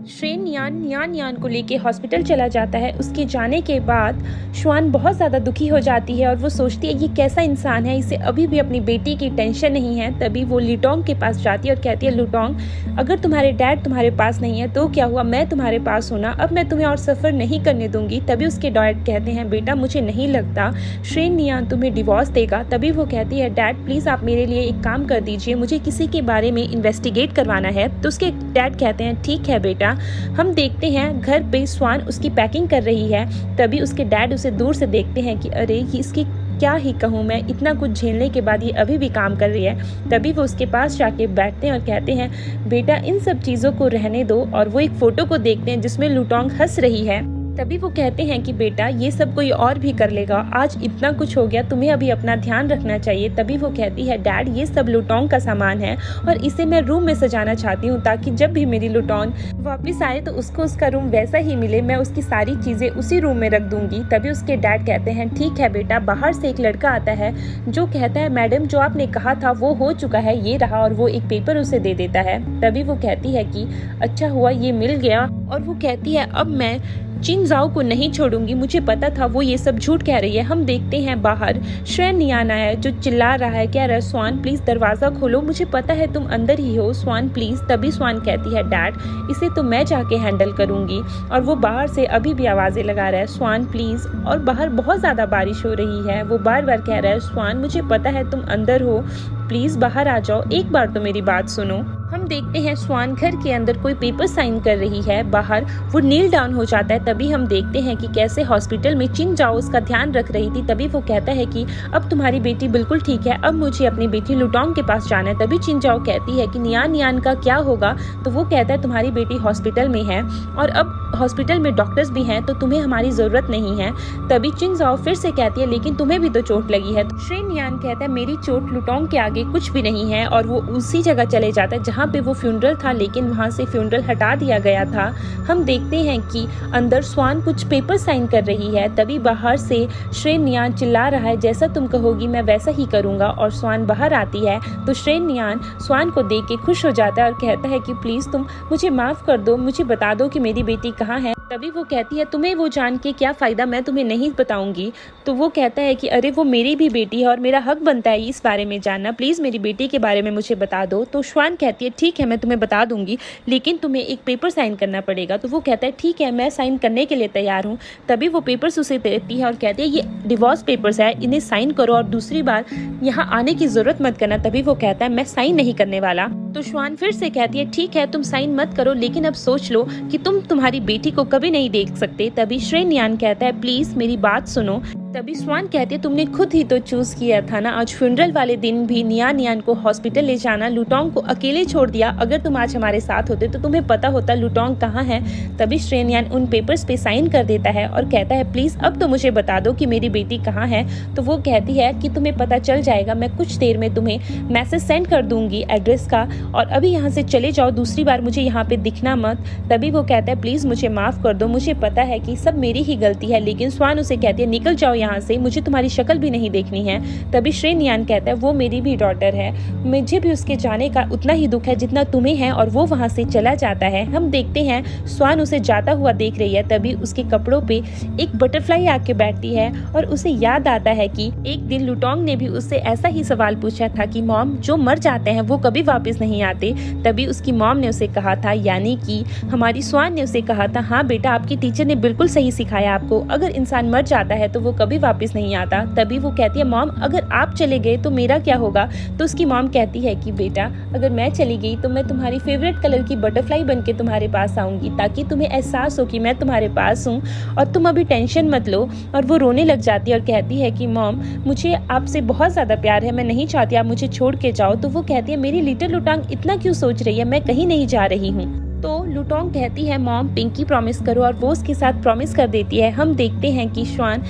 श्रेन नियान को लेके हॉस्पिटल चला जाता है। उसके जाने के बाद स्वान बहुत ज़्यादा दुखी हो जाती है और वो सोचती है ये कैसा इंसान है, इसे अभी भी अपनी बेटी की टेंशन नहीं है। तभी वो लुटोंग के पास जाती है और कहती है लुटोंग अगर तुम्हारे डैड तुम्हारे पास नहीं है तो क्या हुआ, मैं तुम्हारे पास हूँ ना, अब मैं तुम्हें और सफ़र नहीं करने दूंगी। तभी उसके डैड कहते हैं बेटा मुझे नहीं लगता श्रेन नियान तुम्हें डिवोर्स देगा। तभी वो कहती है डैड प्लीज़ आप मेरे लिए एक काम कर दीजिए, मुझे किसी के बारे में इन्वेस्टिगेट करवाना है। तो उसके डैड कहते हैं ठीक है बेटा। हम देखते हैं घर पे स्वान उसकी पैकिंग कर रही है। तभी उसके डैड उसे दूर से देखते हैं कि अरे ये इसकी क्या ही कहूँ मैं, इतना कुछ झेलने के बाद ये अभी भी काम कर रही है। तभी वो उसके पास जाके बैठते हैं और कहते हैं बेटा इन सब चीज़ों को रहने दो। और वो एक फ़ोटो को देखते हैं जिसमें लुटोंग हंस रही है। तभी वो कहते हैं कि बेटा ये सब कोई और भी कर लेगा, आज इतना कुछ हो गया, तुम्हें अभी अपना ध्यान रखना चाहिए। तभी वो कहती है डैड ये सब लुटोंग का सामान है और इसे मैं रूम में सजाना चाहती हूँ ताकि जब भी मेरी लुटोंग वापस आए तो उसको उसका रूम वैसा ही मिले, मैं उसकी सारी चीज़ें उसी रूम में रख दूंगी। तभी उसके डैड कहते हैं ठीक है बेटा। बाहर से एक लड़का आता है जो कहता है मैडम जो आपने कहा था वो हो चुका है, ये रहा। और वो एक पेपर उसे दे देता है। तभी वो कहती है कि अच्छा हुआ ये मिल गया। और वो कहती है अब मैं चिंजाओ को नहीं छोड़ूंगी, मुझे पता था वो ये सब झूठ कह रही है। हम देखते हैं बाहर श्रेन नियान आया है जो चिल्ला रहा है कह रहा है स्वान प्लीज दरवाजा खोलो, मुझे पता है तुम अंदर ही हो स्वान प्लीज। तभी स्वान कहती है डैड इसे तो मैं जाके हैंडल करूंगी। और वो बाहर से अभी भी आवाजें लगा रहा है स्वान प्लीज। और बाहर बहुत ज्यादा बारिश हो रही है। वो बार बार कह रहा है स्वान मुझे पता है तुम अंदर हो, प्लीज बाहर आ जाओ, एक बार तो मेरी बात सुनो। हम देखते हैं स्वान घर के अंदर कोई पेपर साइन कर रही है। बाहर वो नील डाउन हो जाता है। तभी हम देखते हैं कि कैसे हॉस्पिटल में चिंजाओ उसका ध्यान रख रही थी। तभी वो कहता है कि अब तुम्हारी बेटी बिल्कुल ठीक है, अब मुझे अपनी बेटी लुटोंग के पास जाना है। तभी चिंजाओ कहती है कि नियान नियान का क्या होगा। तो वो कहता है तुम्हारी बेटी हॉस्पिटल में है और अब हॉस्पिटल में डॉक्टर्स भी हैं तो तुम्हें हमारी जरूरत नहीं है। तभी चिंजाओ फिर से कहती है लेकिन तुम्हें भी तो चोट लगी है। तो श्रेन नियान कहता है मेरी चोट लुटोंग के आगे कुछ भी नहीं है। और वो उसी जगह चले जाता है जहाँ पे वो फ्यूनरल था, लेकिन वहाँ से फ्यूनरल हटा दिया गया था। हम देखते हैं कि अंदर स्वान कुछ पेपर साइन कर रही है। तभी बाहर से श्रेन नियान चिल्ला रहा है जैसा तुम कहोगी मैं वैसा ही करूंगा। और स्वान बाहर आती है तो श्रेन नियान स्वान को देख के खुश हो जाता है और कहता है कि प्लीज तुम मुझे माफ कर दो, मुझे बता दो कि मेरी बेटी कहाँ है। तभी वो कहती है तुम्हें वो जान के क्या फायदा, मैं तुम्हें नहीं बताऊंगी। तो वो कहता है कि अरे वो मेरी भी बेटी है और मेरा हक बनता है इस बारे में जानना, प्लीज मेरी बेटी के बारे में मुझे बता दो। तो स्वान कहती है ठीक है मैं तुम्हें बता दूंगी लेकिन तुम्हें एक पेपर साइन करना पड़ेगा। तो वो कहता है ठीक है मैं साइन करने के लिए तैयार हूँ। तभी वो पेपर्स उसे देती है और कहती है ये डिवोर्स पेपर्स है, इन्हें साइन करो और दूसरी बार यहाँ आने की जरूरत मत करना। तभी वो कहता है मैं साइन नहीं करने वाला। तो स्वान फिर से कहती है ठीक है तुम साइन मत करो लेकिन अब सोच लो कि तुम्हारी बेटी को कभी नहीं देख सकते। तभी श्रेन यान कहता है प्लीज मेरी बात सुनो। तभी स्वान कहती है तुमने खुद ही तो चूज किया था ना, आज फ्यूनरल वाले दिन भी नियान यान को हॉस्पिटल ले जाना, लुटोंग को अकेले छोड़ दिया। अगर तुम आज हमारे साथ होते तो तुम्हें पता होता लुटोंग कहाँ है। तभी श्रेन यान उन पेपर्स पे साइन कर देता है और कहता है प्लीज अब तो मुझे बता दो कि मेरी बेटी कहाँ है। तो वो कहती है कि तुम्हें पता चल जाएगा, मैं कुछ देर में तुम्हें मैसेज सेंड कर दूंगी एड्रेस का, और अभी यहाँ से चले जाओ, दूसरी बार मुझे यहाँ पे दिखना मत। तभी वो कहता है प्लीज मुझे माफ कर दो, मुझे पता है कि सब मेरी ही गलती है। लेकिन स्वान उसे कहती है निकल जाओ यहाँ से, मुझे तुम्हारी शक्ल भी नहीं देखनी है। तभी श्रेन यान कहता है वो मेरी भी डॉटर है, मुझे भी उसके जाने का उतना ही दुख है जितना तुम्हें है, और वो वहां से चला जाता है। हम देखते हैं स्वान उसे जाता हुआ देख रही है। तभी उसके कपड़ों पे एक बटरफ्लाई आके बैठती है और उसे याद आता है कि एक दिन लुटोंग ने भी उससे ऐसा ही सवाल पूछा था कि मॉम जो मर जाते हैं वो कभी वापस नहीं आते। तभी उसकी मॉम ने उसे कहा था, यानी कि हमारी स्वान ने उसे कहा था हाँ बेटा आपकी टीचर ने बिल्कुल सही सिखाया आपको, अगर इंसान मर जाता है तो वो कभी वापस नहीं आता। तभी वो कहती है मॉम अगर आप चले गए तो मेरा क्या होगा। तो उसकी मॉम कहती है कि बेटा अगर मैं चली गई तो मैं तुम्हारी फेवरेट कलर की बटरफ्लाई बनके तुम्हारे पास आऊंगी, ताकि तुम्हें एहसास हो कि मैं तुम्हारे पास हूँ और तुम अभी टेंशन मत लो। और वो रोने लग जाती है और कहती है कि मॉम मुझे आपसे बहुत ज़्यादा प्यार है, मैं नहीं चाहती आप मुझे छोड़ के जाओ। तो वो कहती है मेरी लिटिल लुटोंग इतना क्यों सोच रही है, मैं कहीं नहीं जा रही हूँ। तो लुटोंग कहती है मॉम पिंकी प्रॉमिस करो, और वो उसके साथ प्रॉमिस कर देती है। हम देखते हैं कि स्वान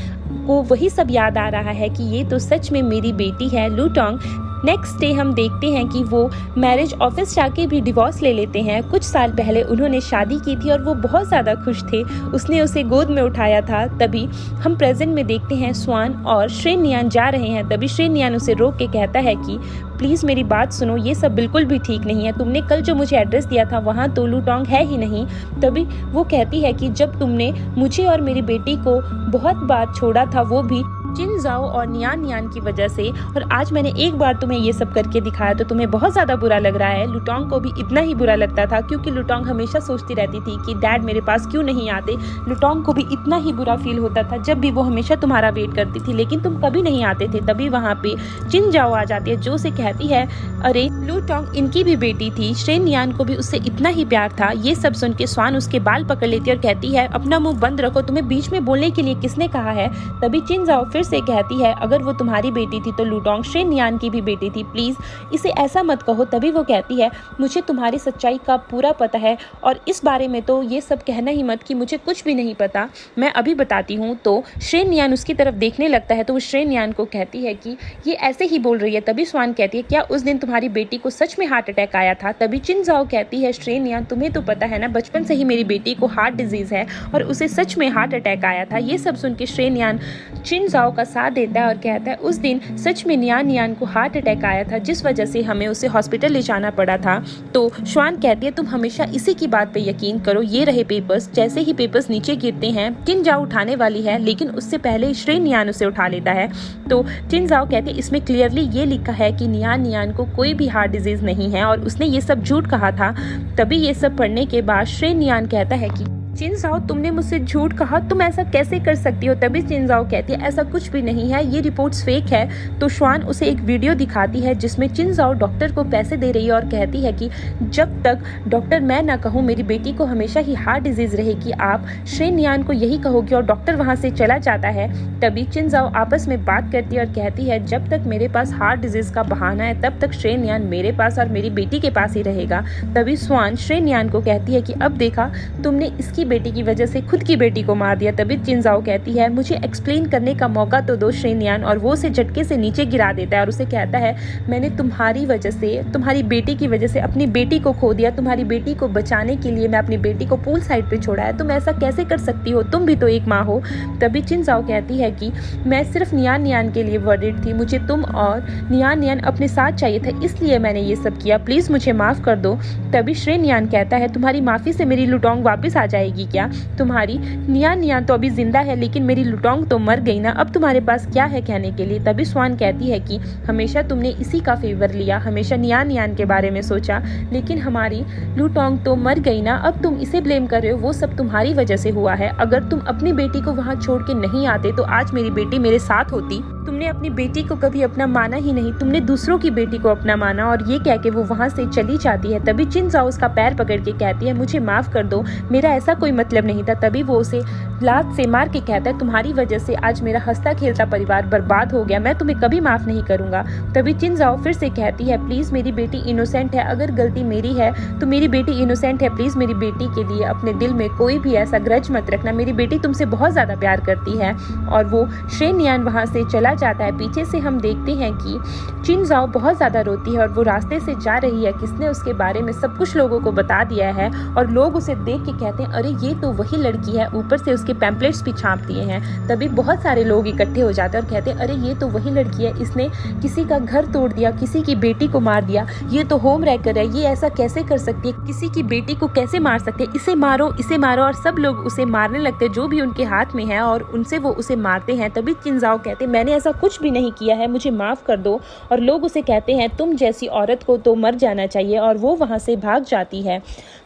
को वही सब याद आ रहा है कि ये तो सच में मेरी बेटी है लुटोंग। नेक्स्ट डे हम देखते हैं कि वो मैरिज ऑफिस जाके भी डिवोर्स ले लेते हैं। कुछ साल पहले उन्होंने शादी की थी और वो बहुत ज़्यादा खुश थे, उसने उसे गोद में उठाया था। तभी हम प्रेजेंट में देखते हैं स्वान और श्रेन यान जा रहे हैं। तभी श्रेन यान उसे रोक के कहता है कि प्लीज़ मेरी बात सुनो, ये सब बिल्कुल भी ठीक नहीं है, तुमने कल जो मुझे एड्रेस दिया था वहाँ तो लुटोंग है ही नहीं। तभी वो कहती है कि जब तुमने मुझे और मेरी बेटी को बहुत बार छोड़ा था वो भी चिन जाओ और नियान यान की वजह से, और आज मैंने एक बार तुम्हें ये सब करके दिखाया तो तुम्हें बहुत ज़्यादा बुरा लग रहा है। लुटोंग को भी इतना ही बुरा लगता था, क्योंकि लुटोंग हमेशा सोचती रहती थी कि डैड मेरे पास क्यों नहीं आते। लुटोंग को भी इतना ही बुरा फील होता था जब भी वो हमेशा तुम्हारा वेट करती थी लेकिन तुम कभी नहीं आते थे। तभी वहाँ पे चिन जाओ आ जाती है जो उसे कहती है अरे लुटोंग इनकी भी बेटी थी, श्रेन यान को भी उससे इतना ही प्यार था। ये सब सुन के स्वान उसके बाल पकड़ लेती है और कहती है अपना मुंह बंद रखो, तुम्हें बीच में बोलने के लिए किसने कहा है। तभी चिन जाओ फिर से कहती है अगर वो तुम्हारी बेटी थी तो लुटोंग श्रेन यान की भी बेटी थी, प्लीज इसे ऐसा मत कहो। तभी वो कहती है मुझे तुम्हारी सच्चाई का पूरा पता है और इस बारे में तो ये सब कहना ही मत कि मुझे कुछ भी नहीं पता, मैं अभी बताती हूँ। तो श्रेन यान उसकी तरफ देखने लगता है तो वो श्रेन यान को कहती है कि ये ऐसे ही बोल रही है। तभी स्वान कहती है क्या उस दिन तुम्हारी बेटी को सच में हार्ट अटैक आया था। तभी चिन जाओ कहती है श्रेन यान तुम्हें तो पता है ना बचपन से ही मेरी बेटी को हार्ट डिजीज है और उसे सच में हार्ट अटैक आया था। ये सब सुन के श्रेन यान चिन जाओ का साथ देता है और कहता है उस दिन सच में नियान यान को हार्ट अटैक आया था जिस वजह से हमें उसे हॉस्पिटल ले जाना पड़ा था। तो स्वान कहती है तुम हमेशा इसी की बात पे यकीन करो, ये रहे पेपर्स। जैसे ही पेपर्स नीचे गिरते हैं चिन जाओ उठाने वाली है लेकिन उससे पहले श्रेन यान उसे उठा लेता है। तो चिन जाओ कहती है इसमें क्लियरली ये लिखा है कि नियान यान को कोई भी हार्ट डिजीज नहीं है और उसने ये सब झूठ कहा था। तभी ये सब पढ़ने के बाद श्रेन यान कहता है कि चिन जाओ तुमने मुझसे झूठ कहा, तुम ऐसा कैसे कर सकती हो। तभी चिन जाओ कहती है ऐसा कुछ भी नहीं है, ये रिपोर्ट्स फेक है। तो स्वान उसे एक वीडियो दिखाती है जिसमें चिन जाओ डॉक्टर को पैसे दे रही है और कहती है कि जब तक डॉक्टर मैं ना कहूँ मेरी बेटी को हमेशा ही हार्ट डिजीज रहेगी, आप श्रेन यान को यही कहोगे और डॉक्टर वहाँ से चला जाता है। तभी चिन जाओ आपस में बात करती है और कहती है जब तक मेरे पास हार्ट डिजीज का बहाना है तब तक श्रेन यान मेरे पास और मेरी बेटी के पास ही रहेगा। तभी स्वान श्रेन यान को कहती है कि अब देखा तुमने इसकी बेटी की वजह से खुद की बेटी को मार दिया। तभी चिन जाओ कहती है मुझे एक्सप्लेन करने का मौका तो दो श्रेन यान, और वो उसे झटके से नीचे गिरा देता है और उसे कहता है मैंने तुम्हारी वजह से तुम्हारी बेटी की वजह से अपनी बेटी को खो दिया, तुम्हारी बेटी को बचाने के लिए मैं अपनी बेटी को पूल साइड पे छोड़ा है, तुम ऐसा कैसे कर सकती हो, तुम भी तो एक माँ हो। तभी चिन जाओ कहती है कि मैं सिर्फ नियान यान के लिए वर्डिड थी, मुझे तुम और नियान यान अपने साथ चाहिए था इसलिए मैंने ये सब किया, प्लीज मुझे माफ कर दो। तभी श्रेन यान कहता है तुम्हारी माफी से मेरी लुटोंग वापस आ जाएगी क्या, तुम्हारी नियान यान तो अभी जिंदा है लेकिन मेरी लुटोंग तो मर गई ना, अब तुम्हारे पास क्या है कहने के लिए। तभी स्वान कहती है कि हमेशा तुमने इसी का फेवर लिया, हमेशा नियान यान के बारे में सोचा, लेकिन हमारी लुटोंग तो मर गई ना, अब तुम इसे ब्लेम कर रहे हो, वो सब तुम्हारी वजह से हुआ है। अगर तुम अपनी बेटी को वहाँ छोड़ के नहीं आते तो आज मेरी बेटी मेरे साथ होती। तुमने अपनी बेटी को कभी अपना माना ही नहीं, तुमने दूसरों की बेटी को अपना माना, और ये कह के वो वहाँ से चली जाती है। तभी चिन जाओ उसका पैर पकड़ के कहती है मुझे माफ कर दो, मेरा ऐसा कोई मतलब नहीं था। तभी वो उसे लात से मार के कहता है तुम्हारी वजह से आज मेरा हंसता खेलता परिवार बर्बाद हो गया, मैं तुम्हें कभी माफ़ नहीं करूँगा। तभी चिनजाओ फिर से कहती है प्लीज़ मेरी बेटी इनोसेंट है, अगर गलती मेरी है तो मेरी बेटी इनोसेंट है, प्लीज़ मेरी बेटी के लिए अपने दिल में कोई भी ऐसा ग्रज मत रखना, मेरी बेटी तुमसे बहुत ज़्यादा प्यार करती है। और वो श्रेनियान वहाँ से चला जाता है। पीछे से हम देखते हैं कि चिनजाओ बहुत ज़्यादा रोती है और वो रास्ते से जा रही है, किसने उसके बारे में सब कुछ लोगों को बता दिया है और लोग उसे देख के कहते हैं अरे ये तो वही लड़की है, ऊपर से उसके पैम्पलेट्स भी छाप दिए हैं। तभी बहुत सारे लोग इकट्ठे हो जाते हैं और कहते हैं अरे ये तो वही लड़की है, इसने किसी का घर तोड़ दिया, किसी की बेटी को मार दिया, ये तो होम रैकर है, ये ऐसा कैसे कर सकती है, किसी की बेटी को कैसे मार सकते हैं, इसे मारो इसे मारो। और सब लोग उसे मारने लगते हैं जो भी उनके हाथ में है और उनसे वो उसे मारते हैं। तभी चिनजाओ कहते मैंने ऐसा कुछ भी नहीं किया है, मुझे माफ़ कर दो। और लोग उसे कहते हैं तुम जैसी औरत को तो मर जाना चाहिए और वो वहाँ से भाग जाती है।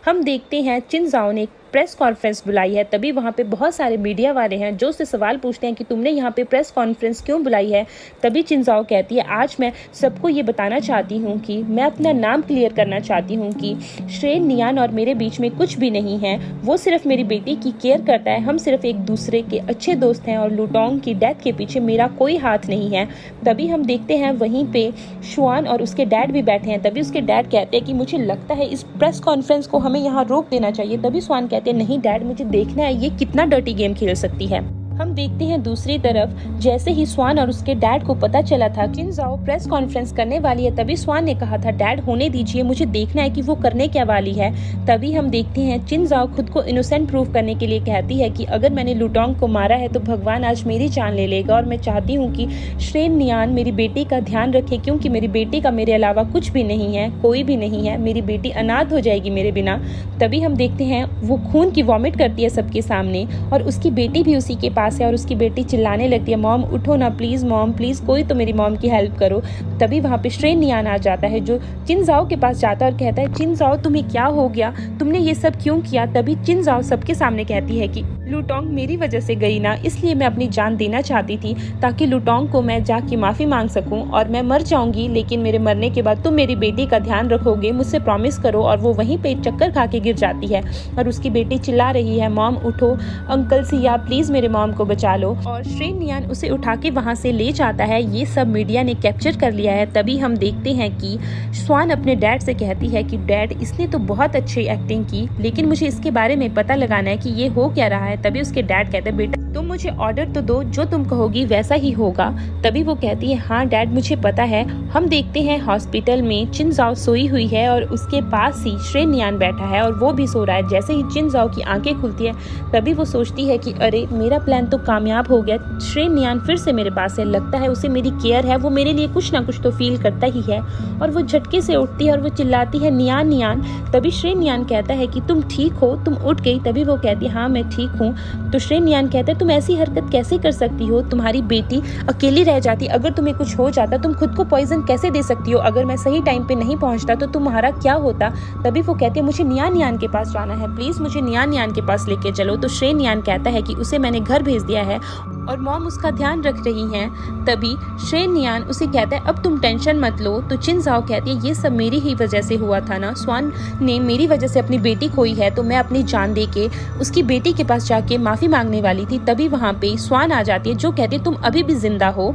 हम देखते हैं चिनजाओ ने प्रेस कॉन्फ्रेंस बुलाई है। तभी वहाँ पे बहुत सारे मीडिया वाले हैं जो उससे सवाल पूछते हैं कि तुमने यहाँ पे प्रेस कॉन्फ्रेंस क्यों बुलाई है। तभी चिनजाओ कहती है आज मैं सबको ये बताना चाहती हूँ कि मैं अपना नाम क्लियर करना चाहती हूँ कि श्रेनियान और मेरे बीच में कुछ भी नहीं है, वो सिर्फ मेरी बेटी की केयर करता है, हम सिर्फ एक दूसरे के अच्छे दोस्त हैं और लुटोंग की डेथ के पीछे मेरा कोई हाथ नहीं है। तभी हम देखते हैं वहीं पे शुआन और उसके डैड भी बैठे हैं। तभी उसके डैड कहते हैं कि मुझे लगता है इस प्रेस कॉन्फ्रेंस को हमें यहाँ रोक देना चाहिए। तभी शुआन कहते नहीं डैड मुझे देखना है ये कितना डर्टी गेम खेल सकती है। हम देखते हैं दूसरी तरफ जैसे ही स्वान और उसके डैड को पता चला था चिनजाओ प्रेस कॉन्फ्रेंस करने वाली है, तभी स्वान ने कहा था डैड होने दीजिए, मुझे देखना है कि वो करने क्या वाली है। तभी हम देखते हैं चिनजाओ खुद को इनोसेंट प्रूव करने के लिए कहती है कि अगर मैंने लुटोंग को मारा है तो भगवान आज मेरी जान ले लेगा और मैं चाहती हूँ कि श्रेनियान मेरी बेटी का ध्यान रखे क्योंकि मेरी बेटी का मेरे अलावा कुछ भी नहीं है, कोई भी नहीं है, मेरी बेटी अनाथ हो जाएगी मेरे बिना। तभी हम देखते हैं वो खून की वॉमिट करती है सबके सामने और उसकी बेटी भी उसी के पास है और उसकी बेटी चिल्लाने लगती है मॉम उठो ना प्लीज़, मॉम प्लीज़ कोई तो मेरी मॉम की हेल्प करो। तभी वहाँ पे श्रेनियान आ जाता है जो चिनजाओ के पास जाता है और कहता है चिनजाओ तुम्हें क्या हो गया, तुमने ये सब क्यों किया। तभी चिनजाओ सबके सामने कहती है कि लुटोंग मेरी वजह से गई ना, इसलिए मैं अपनी जान देना चाहती थी ताकि लुटोंग को मैं जाके माफ़ी मांग सकूं और मैं मर जाऊंगी, लेकिन मेरे मरने के बाद तुम मेरी बेटी का ध्यान रखोगे, मुझसे प्रॉमिस करो। और वो वहीं पे चक्कर खा के गिर जाती है और उसकी बेटी चिल्ला रही है मॉम उठो, अंकल सिया प्लीज़ मेरे मॉम को बचा लो। और श्रेनियान उसे उठा के वहाँ से ले जाता है। ये सब मीडिया ने कैप्चर कर लिया है। तभी हम देखते हैं कि स्वान अपने डैड से कहती है कि डैड इसने तो बहुत अच्छी एक्टिंग की, लेकिन मुझे इसके बारे में पता लगाना है कि ये हो क्या रहा है। तभी उसके डैड कहते हैं बेटा तुम मुझे ऑर्डर तो दो, जो तुम कहोगी वैसा ही होगा। तभी वो कहती है हाँ डैड मुझे पता है। हम देखते हैं हॉस्पिटल में चिनजाओ सोई हुई है और उसके पास ही श्रेनियान बैठा है और वो भी सो रहा है। जैसे ही चिनजाओ की आंखें खुलती है तभी वो सोचती है कि अरे मेरा प्लान तो कामयाब हो गया, श्रेनियान फिर से मेरे पास है, लगता है उसे मेरी केयर है, वो मेरे लिए कुछ ना कुछ तो फील करता ही है। और वो झटके से उठती है और वो चिल्लाती है नियान नियान। तभी श्रेनियान कहता है कि तुम ठीक हो, तुम उठ गई। तभी वो कहती है हाँ मैं ठीक हूँ। तो श्रेनियान कहता है तुम ऐसी हरकत कैसे कर सकती हो, तुम्हारी बेटी अकेली रह जाती, अगर तुम्हें कुछ हो जाता तुम खुद को पॉइजन कैसे दे सकती हो, अगर मैं सही टाइम पे नहीं पहुंचता तो तुम्हारा क्या होता। तभी वो कहती है मुझे नियान नियान के पास जाना है, प्लीज मुझे नियान नियान के पास लेके चलो। तो श्रेनियान कहता है कि उसे मैंने घर भेज दिया है और मॉम उसका ध्यान रख रही हैं। तभी श्रेनियान उसे कहता है अब तुम टेंशन मत लो। तो चिनजाओ कहती है ये सब मेरी ही वजह से हुआ था ना, स्वान ने मेरी वजह से अपनी बेटी खोई है तो मैं अपनी जान दे के उसकी बेटी के पास जाके माफ़ी मांगने वाली थी। तभी वहाँ पे स्वान आ जाती है जो कहती है तुम अभी भी जिंदा हो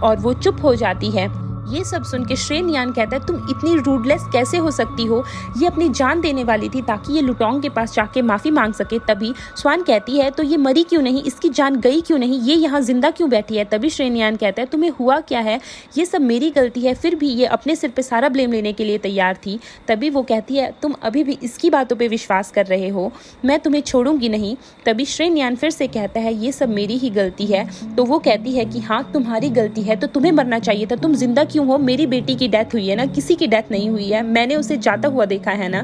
और वो चुप हो जाती है। ये सब सुन के श्रेनियान कहता है तुम इतनी रूडलेस कैसे हो सकती हो, ये अपनी जान देने वाली थी ताकि ये लुटोंग के पास जाके माफ़ी मांग सके। तभी स्वान कहती है तो ये मरी क्यों नहीं, इसकी जान गई क्यों नहीं, ये यहाँ जिंदा क्यों बैठी है। तभी श्रेनियान कहता है तुम्हें हुआ क्या है, ये सब मेरी गलती है। फिर भी ये अपने सिर पे सारा ब्लेम लेने के लिए तैयार थी। तभी वो कहती है तुम अभी भी इसकी बातों पर विश्वास कर रहे हो, मैं तुम्हें छोड़ूंगी नहीं। तभी श्रेनियान फिर से कहता है ये सब मेरी ही गलती है। तो वो कहती है कि हाँ तुम्हारी गलती है, तो तुम्हें मरना चाहिए था, तुम जिंदा क्यों हो, मेरी बेटी की डेथ हुई है ना, किसी की डेथ नहीं हुई है, मैंने उसे जाता हुआ देखा है ना।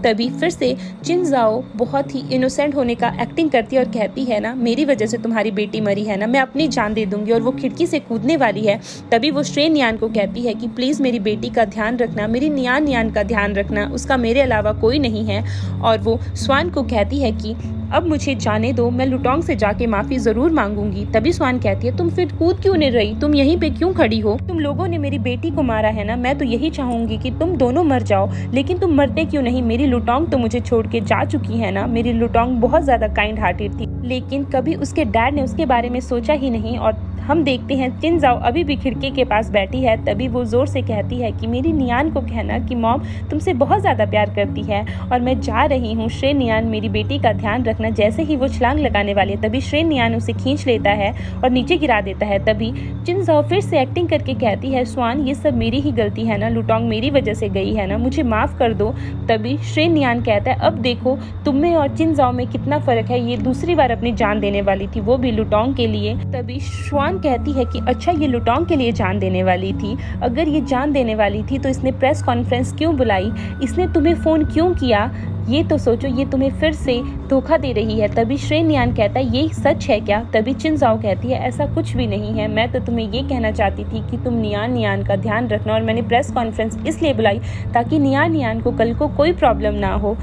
तभी फिर से चिनजाओ बहुत ही इनोसेंट होने का एक्टिंग करती है और कहती है ना मेरी वजह से तुम्हारी बेटी मरी है ना, मैं अपनी जान दे दूंगी। और वो खिड़की से कूदने वाली है। तभी वो श्रेनियान को कहती है कि प्लीज़ मेरी बेटी का ध्यान रखना, मेरी नियान नियान का ध्यान रखना, उसका मेरे अलावा कोई नहीं है। और वो स्वान को कहती है कि अब मुझे जाने दो, मैं लुटोंग से जाके माफी जरूर मांगूंगी। तभी स्वान कहती है तुम फिर कूद क्यों नहीं रही, तुम यहीं पे क्यों खड़ी हो? तुम लोगों ने मेरी बेटी को मारा है ना, मैं तो यही चाहूंगी कि तुम दोनों मर जाओ, लेकिन तुम मरते क्यों नहीं? मेरी लुटोंग तो मुझे छोड़ के जा चुकी है ना। मेरी लुटोंग बहुत ज्यादा काइंड हार्टेड थी, लेकिन कभी उसके डैड ने उसके बारे में सोचा ही नहीं। और हम देखते हैं चिनजाओ अभी भी खिड़की के पास बैठी है। तभी वो जोर से कहती है कि मेरी नियान को कहना कि मॉम तुमसे बहुत ज़्यादा प्यार करती है और मैं जा रही हूँ। श्रे नियान मेरी बेटी का ध्यान रखना। जैसे ही वो छलांग लगाने वाली है तभी श्रे नियान उसे खींच लेता है और नीचे गिरा देता है। तभी चिनजाओ फिर से एक्टिंग करके कहती है स्वान ये सब मेरी ही गलती है ना, लुटोंग मेरी वजह से गई है ना, मुझे माफ़ कर दो। तभी श्रे नियान कहता है अब देखो तुम में और चिनजाओ में कितना फ़र्क है, ये दूसरी बार अपनी जान देने वाली थी, वो भी लुटोंग के लिए। तभी स्वान कहती है कि अच्छा ये लुटोंग के लिए जान देने वाली थी, अगर ये जान देने वाली थी तो इसने प्रेस कॉन्फ्रेंस क्यों बुलाई, इसने तुम्हें फ़ोन क्यों किया, ये तो सोचो, ये तुम्हें फिर से धोखा दे रही है। तभी श्रे नियान कहता है ये सच है क्या? तभी चिनजाओ कहती है ऐसा कुछ भी नहीं है, मैं तो तुम्हें ये कहना चाहती थी कि तुम नियान का ध्यान रखना और मैंने प्रेस कॉन्फ्रेंस इसलिए बुलाई ताकि नियान को कल को कोई प्रॉब्लम ना हो।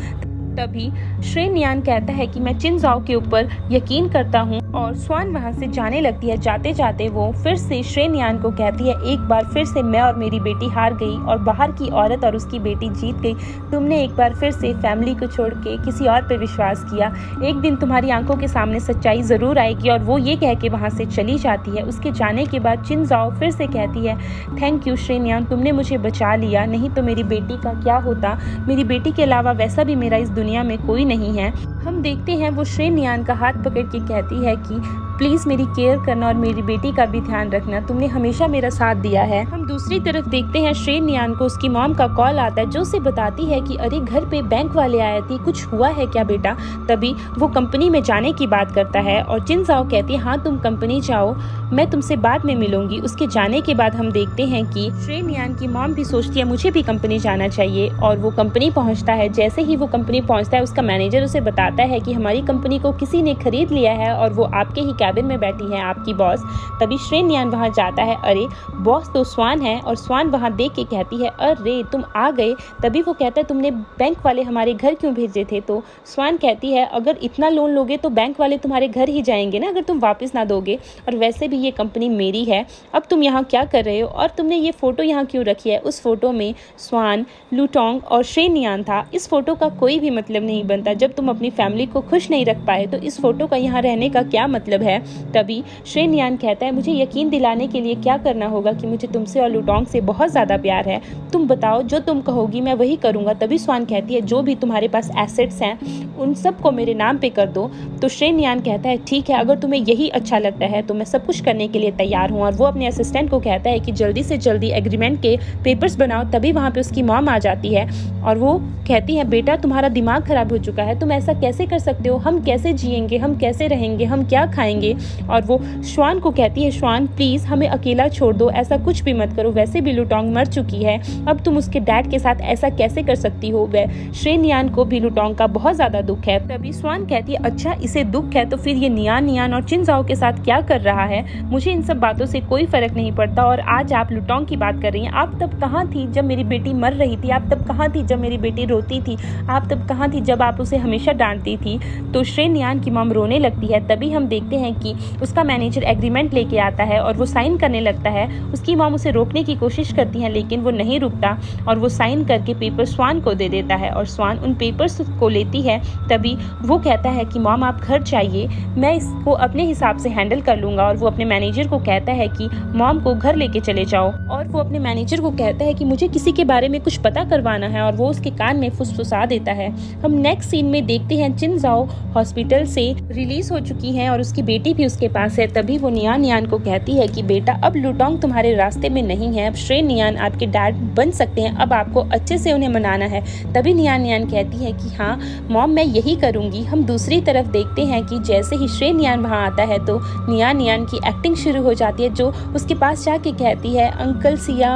तभी श्रे नियान कहता है कि मैं चिनजाओ के ऊपर यकीन करता हूँ और स्वान वहाँ से जाने लगती है। जाते जाते वो फिर से श्रे नियान को कहती है एक बार फिर से मैं और मेरी बेटी हार गई और बाहर की औरत और उसकी बेटी जीत गई। तुमने एक बार फिर से फैमिली को छोड़ के किसी और पे विश्वास किया, एक दिन तुम्हारी आंखों के सामने सच्चाई ज़रूर आएगी। और वो ये कह के वहाँ से चली जाती है। उसके जाने के बाद चिनजाओ फिर से कहती है थैंक यू श्रे नियान, तुमने मुझे बचा लिया, नहीं तो मेरी बेटी का क्या होता। मेरी बेटी के अलावा वैसा भी मेरा इस दुनिया में कोई नहीं है। हम देखते हैं वो श्रे नियान का हाथ पकड़ के कहती है कि प्लीज़ मेरी केयर करना और मेरी बेटी का भी ध्यान रखना, तुमने हमेशा मेरा साथ दिया है। हम दूसरी तरफ देखते हैं श्रे नियान को उसकी मॉम का कॉल आता है जो उसे बताती है कि अरे घर पे बैंक वाले आए थे, कुछ हुआ है क्या बेटा? तभी वो कंपनी में जाने की बात करता है और चिनजाओ कहती है हाँ तुम कंपनी जाओ, मैं तुमसे बाद में मिलूंगी। उसके जाने के बाद हम देखते हैं कि श्रे नियान की मॉम भी सोचती है मुझे भी कंपनी जाना चाहिए और वो कंपनी पहुंचता है। जैसे ही वो कंपनी पहुंचता है उसका मैनेजर उसे बताता है कि हमारी कंपनी को किसी ने खरीद लिया है और वो आपके ही कैबिन में बैठी है, आपकी बॉस। तभी श्रे नियान वहाँ जाता है, अरे बॉस तो स्वान है। और स्वान वहाँ देख के कहती है अरे तुम आ गए। तभी वो कहता है तुमने बैंक वाले हमारे घर क्यों भेजे थे? तो स्वान कहती है अगर इतना लोन लोगे तो बैंक वाले तुम्हारे घर ही जाएंगे ना, अगर तुम वापस ना दोगे, और वैसे भी ये कंपनी मेरी है। अब तुम यहाँ क्या कर रहे हो और तुमने ये फोटो यहाँ क्यों रखी है? उस फोटो में स्वान, लुटोंग और श्रे नियान था। इस फोटो का कोई भी मतलब नहीं बनता। जब तुम अपनी फैमिली को खुश नहीं रख पाए तो इस फोटो का यहाँ रहने का क्या मतलब है? तभी श्रे नियान कहता है मुझे यकीन दिलाने के लिए क्या करना होगा कि मुझे तुमसे और लुटोंग से बहुत ज़्यादा प्यार है, तुम बताओ, जो तुम कहोगी मैं वही करूँगा। तभी स्वान कहती है जो भी तुम्हारे पास एसेट्स हैं उन सबको मेरे नाम पे कर दो। तो श्रे नियान कहता है ठीक है, अगर तुम्हें यही अच्छा लगता है तो मैं सब कुछ करने के लिए तैयार हूँ। और वो अपने असिस्टेंट को कहता है कि जल्दी से जल्दी एग्रीमेंट के पेपर्स बनाओ। तभी वहाँ पे उसकी मॉम आ जाती है और वो कहती है बेटा तुम्हारा दिमाग खराब हो चुका है, तुम ऐसा कैसे कर सकते हो, हम कैसे जिएंगे, हम कैसे रहेंगे, हम क्या खाएंगे? और वो स्वान को कहती है स्वान प्लीज़ हमें अकेला छोड़ दो, ऐसा कुछ भी मत करो, वैसे भी लुटोंग मर चुकी है, अब तुम उसके डैड के साथ ऐसा कैसे कर सकती हो? वह श्रे नियान को भी लुटोंग का बहुत ज़्यादा दुख है। तभी स्वान कहती है अच्छा इसे दुख है तो फिर ये नियान और चिनजाओ के साथ क्या कर रहा है? मुझे इन सब बातों से कोई फर्क नहीं पड़ता। और आज आप लुटोंग की बात कर रही हैं, आप तब कहाँ थी जब मेरी बेटी मर रही थी? आप तब कहाँ थी जब मेरी बेटी रोती थी? आप तब कहाँ थी जब आप उसे हमेशा डांटती थी? तो श्रे नियान की मॉम रोने लगती है। तभी हम देखते हैं कि उसका मैनेजर एग्रीमेंट लेके आता है और वो साइन करने लगता है। उसकी मॉम उसे रोकने की कोशिश करती है लेकिन वो नहीं रुकता और वो साइन करके पेपर स्वान को दे देता है और स्वान उन पेपर्स को लेती है। तभी वो कहता है कि मॉम आप घर चाहिए, मैं इसको अपने हिसाब से हैंडल कर लूँगा। और वो अपने मैनेजर को कहता है कि मॉम को घर लेके चले जाओ। और वो अपने मैनेजर को कहता है कि मुझे किसी के बारे में कुछ पता करवाना है और वो उसके कान में फुसफुसा देता है। हम नेक्स्ट सीन में देखते हैं चिनजाओ हॉस्पिटल से रिलीज हो चुकी है और उसकी बेटी भी उसके पास है। तभी वो नियान को कहती है कि बेटा अब लुटोंग तुम्हारे रास्ते में नहीं है, अब श्रे नियान आपके डैड बन सकते हैं, अब आपको अच्छे से उन्हें मनाना है। तभी नियान कहती है कि हाँ मॉम मैं यही करूँगी। हम दूसरी तरफ देखते हैं कि जैसे ही श्रे नियान वहाँ आता है तो नियान की एक्टिंग शुरू हो जाती है, जो उसके पास जाके कहती है अंकल सिया,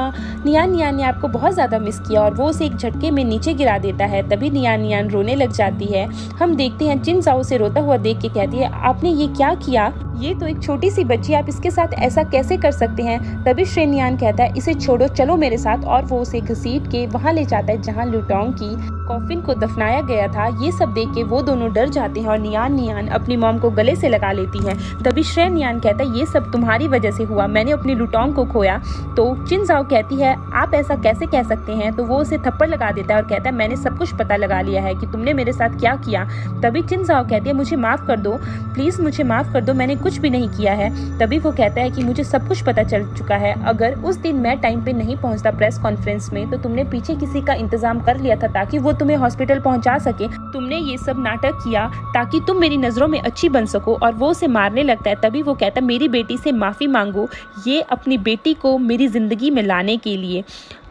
नियान ने आपको बहुत ज़्यादा मिस किया, और वो उसे एक झटके में नीचे गिरा देता है। तभी नियान रोने लग जाती है। हम देखते हैं चिनजाओ से रोता हुआ देख के कहती है आपने ये क्या किया, ये तो एक छोटी सी बच्ची, आप इसके साथ ऐसा कैसे कर सकते हैं। तभी श्रेन नियान कहता है इसे छोड़ो, चलो मेरे साथ, और वो उसे घसीट के वहाँ ले जाता है जहाँ लुटोंग की कॉफिन को दफनाया गया था। ये सब देख के वो दोनों डर जाते हैं और नियान अपनी मॉम को गले से लगा लेती है। तभी श्रेन नियान कहता है ये सब तुम्हारी वजह से हुआ, मैंने अपनी लुटोंग को खोया। तो चिनजाओ कहती है आप ऐसा कैसे कह सकते हैं। तो वो उसे थप्पड़ लगा देता है और कहता है मैंने सब कुछ पता लगा लिया है कि तुमने मेरे साथ क्या किया। तभी चिनजाओ कहती है मुझे माफ कर दो, प्लीज मुझे माफ कर दो, मैंने कुछ भी नहीं किया है। तभी वो कहता है कि मुझे सब कुछ पता चल चुका है, अगर उस दिन मैं टाइम पे नहीं पहुंचता प्रेस कॉन्फ्रेंस में तो तुमने पीछे किसी का इंतजाम कर लिया था ताकि वो तुम्हें हॉस्पिटल पहुंचा सके। तुमने ये सब नाटक किया ताकि तुम मेरी नजरों में अच्छी बन सको। और वो उसे मारने लगता है। तभी वो कहता है मेरी बेटी से माफी मांगो, ये अपनी बेटी को मेरी जिंदगी में लाने के लिए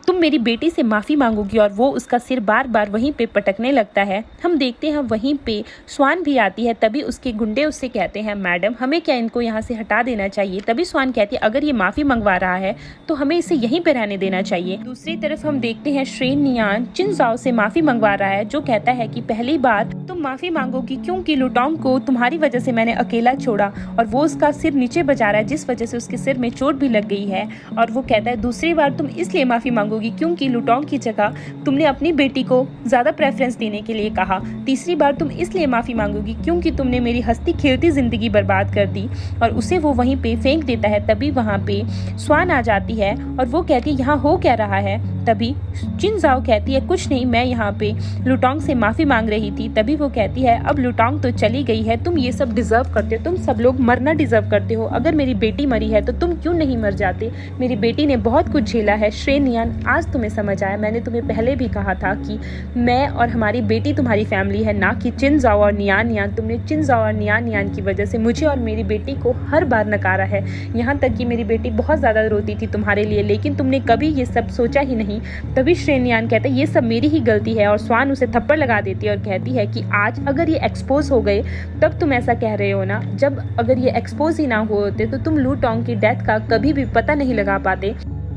तुम मेरी बेटी से माफ़ी मांगोगी। और वो उसका सिर बार बार वहीं पे पटकने लगता है। हम देखते हैं वहीं पे स्वान भी आती है। तभी उसके गुंडे उससे कहते हैं मैडम हमें क्या इनको यहाँ से हटा देना चाहिए। तभी स्वान कहती है अगर ये माफ़ी मंगवा रहा है तो हमें इसे यहीं पे रहने देना चाहिए। दूसरी तरफ हम देखते हैं श्रेन नियान चिनजाओ से माफ़ी मंगवा रहा है, जो कहता है कि पहली बार तुम माफ़ी मांगोगी क्योंकि लुटोंग को तुम्हारी वजह से मैंने अकेला छोड़ा। और वो उसका सिर नीचे बजा रहा है जिस वजह से उसके सिर में चोट भी लग गई है। और वो कहता है दूसरी बार तुम इसलिए माफ़ी मांगोगी क्योंकि लुटोंग की जगह तुमने अपनी बेटी को ज्यादा प्रेफरेंस देने के लिए कहा। तीसरी बार तुम इसलिए माफी मांगोगी क्योंकि तुमने मेरी हंसती खेलती जिंदगी बर्बाद कर दी। और उसे वो वहीं पे फेंक देता है। तभी वहाँ पे स्वान आ जाती है और वो कहती है यहाँ हो क्या रहा है। तभी चिनजाओ कहती है कुछ नहीं, मैं यहाँ पे लुटोंग से माफ़ी मांग रही थी। तभी वो कहती है अब लुटोंग तो चली गई है, तुम ये सब डिजर्व करते हो, तुम सब लोग मरना डिजर्व करते हो। अगर मेरी बेटी मरी है तो तुम क्यों नहीं मर जाते। मेरी बेटी ने बहुत कुछ झेला है। श्रेन नियान आज तुम्हें समझ आया, मैंने तुम्हें पहले भी कहा था कि मैं और हमारी बेटी तुम्हारी फैमिली है, ना कि चिनजाओ और नियान। तुमने चिनजाओ और नियान की वजह से मुझे और मेरी बेटी को हर बार नकारा है, यहाँ तक कि मेरी बेटी बहुत ज़्यादा रोती थी तुम्हारे लिए, लेकिन तुमने कभी ये सब सोचा ही नहीं। तभी श्रेन नियान कहता है ये सब मेरी ही गलती है। और स्वान उसे थप्पड़ लगा देती है और कहती है कि आज अगर ये एक्सपोज हो गए तब तुम ऐसा कह रहे हो ना, जब अगर ये एक्सपोज ही ना होते तो तुम लुटोंग की डेथ का कभी भी पता नहीं लगा पाते।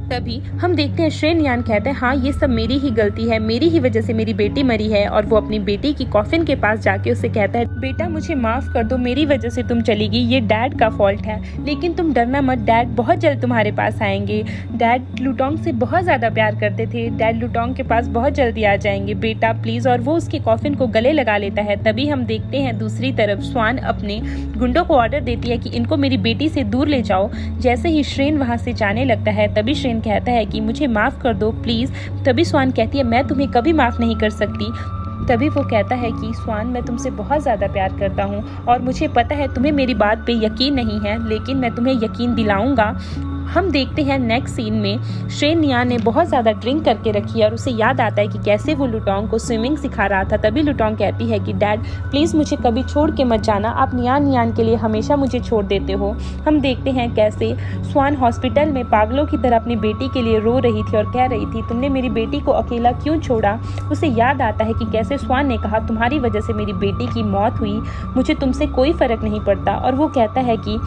तभी हम देखते हैं श्रेन नियान कहते हैं हाँ ये सब मेरी ही गलती है, मेरी ही वजह से मेरी बेटी मरी है। और वो अपनी बेटी की कॉफिन के पास जाके उससे कहता है बेटा मुझे माफ कर दो, मेरी वजह से तुम चली गई, ये डैड का फॉल्ट है, लेकिन तुम डरना मत, डैड बहुत जल्द तुम्हारे पास आएंगे। डैड लुटोंग से बहुत ज़्यादा प्यार करते थे, डैड लुटोंग के पास बहुत जल्दी आ जाएंगे बेटा प्लीज़। और वो उसकी कॉफिन को गले लगा लेता है। तभी हम देखते हैं दूसरी तरफ स्वान अपने गुंडों को ऑर्डर देती है कि इनको मेरी बेटी से दूर ले जाओ। जैसे ही श्रेन वहाँ से जाने लगता है तभी श्रेन कहता है कि मुझे माफ कर दो प्लीज। तभी स्वान कहती है मैं तुम्हें कभी माफ नहीं कर सकती। तभी वो कहता है कि स्वान मैं तुमसे बहुत ज़्यादा प्यार करता हूँ और मुझे पता है तुम्हें मेरी बात पे यकीन नहीं है, लेकिन मैं तुम्हें यकीन दिलाऊंगा। हम देखते हैं नेक्स्ट सीन में श्रेन नियान ने बहुत ज़्यादा ड्रिंक करके रखी है और उसे याद आता है कि कैसे वो लुटोंग को स्विमिंग सिखा रहा था। तभी लुटोंग कहती है कि डैड प्लीज़ मुझे कभी छोड़ के मत जाना, आप नियान के लिए हमेशा मुझे छोड़ देते हो। हम देखते हैं कैसे स्वान हॉस्पिटल में पागलों की तरह अपनी बेटी के लिए रो रही थी और कह रही थी तुमने मेरी बेटी को अकेला क्यों छोड़ा। उसे याद आता है कि कैसे स्वान ने कहा तुम्हारी वजह से मेरी बेटी की मौत हुई, मुझे तुमसे कोई फ़र्क नहीं पड़ता। और वो कहता है कि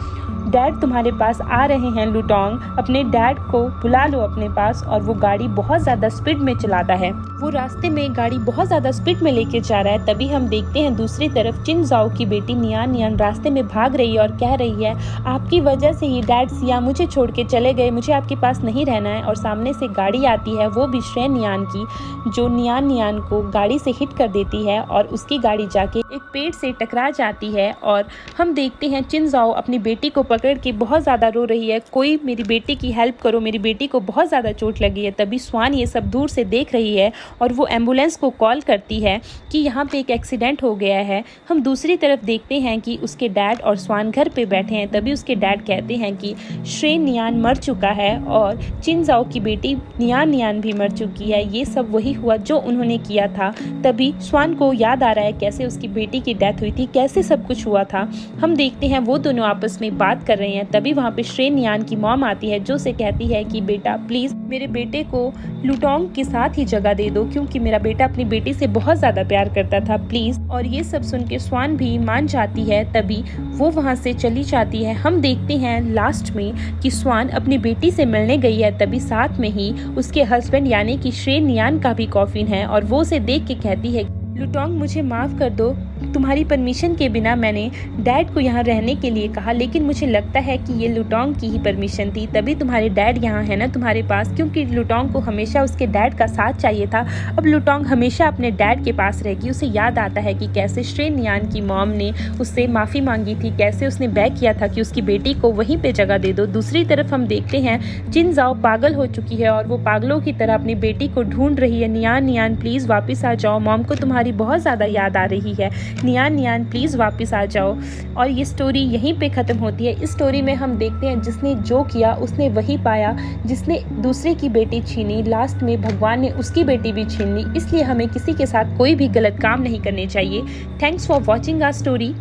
डैड तुम्हारे पास आ रहे हैं लुटोंग, अपने डैड को बुला लो अपने पास। और वो गाड़ी बहुत ज़्यादा स्पीड में चलाता है, वो रास्ते में गाड़ी बहुत ज़्यादा स्पीड में लेके जा रहा है। तभी हम देखते हैं दूसरी तरफ चिनजाओ की बेटी नियान रास्ते में भाग रही है और कह रही है आपकी वजह से ही डैड सिया मुझे छोड़ के चले गए, मुझे आपके पास नहीं रहना है। और सामने से गाड़ी आती है, वो भी श्रेन नियान की, जो नियान को गाड़ी से हिट कर देती है और उसकी गाड़ी जाके एक पेड़ से टकरा जाती है। और हम देखते हैं चिनजाओ अपनी बेटी को पकड़ के बहुत ज़्यादा रो रही है, कोई मेरी बेटी की हेल्प करो, मेरी बेटी को बहुत ज़्यादा चोट लगी है। तभी स्वान ये सब दूर से देख रही है और वो एम्बुलेंस को कॉल करती है कि यहाँ पे एक एक्सीडेंट हो गया है। हम दूसरी तरफ देखते हैं कि उसके डैड और स्वान घर पे बैठे हैं। तभी उसके डैड कहते हैं कि श्रेन नियान मर चुका है और चिनजाओ की बेटी नियान भी मर चुकी है, ये सब वही हुआ जो उन्होंने किया था। तभी स्वान को याद आ रहा है कैसे उसकी बेटी की डेथ हुई थी, कैसे सब कुछ हुआ था। हम देखते हैं वो दोनों आपस में बात कर रहे हैं। तभी वहाँ पे श्रेन नियान की मॉम आती है जो उसे कहती है कि बेटा प्लीज़ मेरे बेटे को लुटोंग के साथ ही जगह दे दो, क्योंकि मेरा बेटा अपनी बेटी से बहुत ज़्यादा प्यार करता था, प्लीज़। और ये सब सुन के स्वान भी मान जाती है। तभी वो वहाँ से चली जाती है। हम देखते हैं लास्ट में कि स्वान अपनी बेटी से मिलने गई है। तभी साथ में ही उसके हस्बैंड यानी कि श्रेन नियान का भी कॉफिन है और वो उसे देख के कहती है लुटोंग मुझे माफ़ कर दो, तुम्हारी परमिशन के बिना मैंने डैड को यहाँ रहने के लिए कहा, लेकिन मुझे लगता है कि ये लुटोंग की ही परमिशन थी, तभी तुम्हारे डैड यहाँ है ना तुम्हारे पास, क्योंकि लुटोंग को हमेशा उसके डैड का साथ चाहिए था। अब लुटोंग हमेशा अपने डैड के पास रहेगी। उसे याद आता है कि कैसे श्री नियान की मॉम ने उससे माफ़ी मांगी थी, कैसे उसने बैक किया था कि उसकी बेटी को वहीं पे जगह दे दो। दूसरी तरफ हम देखते हैं जिन जाओ पागल हो चुकी है और वो पागलों की तरह अपनी बेटी को ढूंढ रही है। नियान नियान प्लीज़ वापस आ जाओ, मॉम को तुम्हारी बहुत ज़्यादा याद आ रही है, नियान नियान प्लीज़ वापस आ जाओ। और ये स्टोरी यहीं पे ख़त्म होती है। इस स्टोरी में हम देखते हैं जिसने जो किया उसने वही पाया, जिसने दूसरे की बेटी छीनी लास्ट में भगवान ने उसकी बेटी भी छीन ली। इसलिए हमें किसी के साथ कोई भी गलत काम नहीं करने चाहिए। Thanks for watching our story.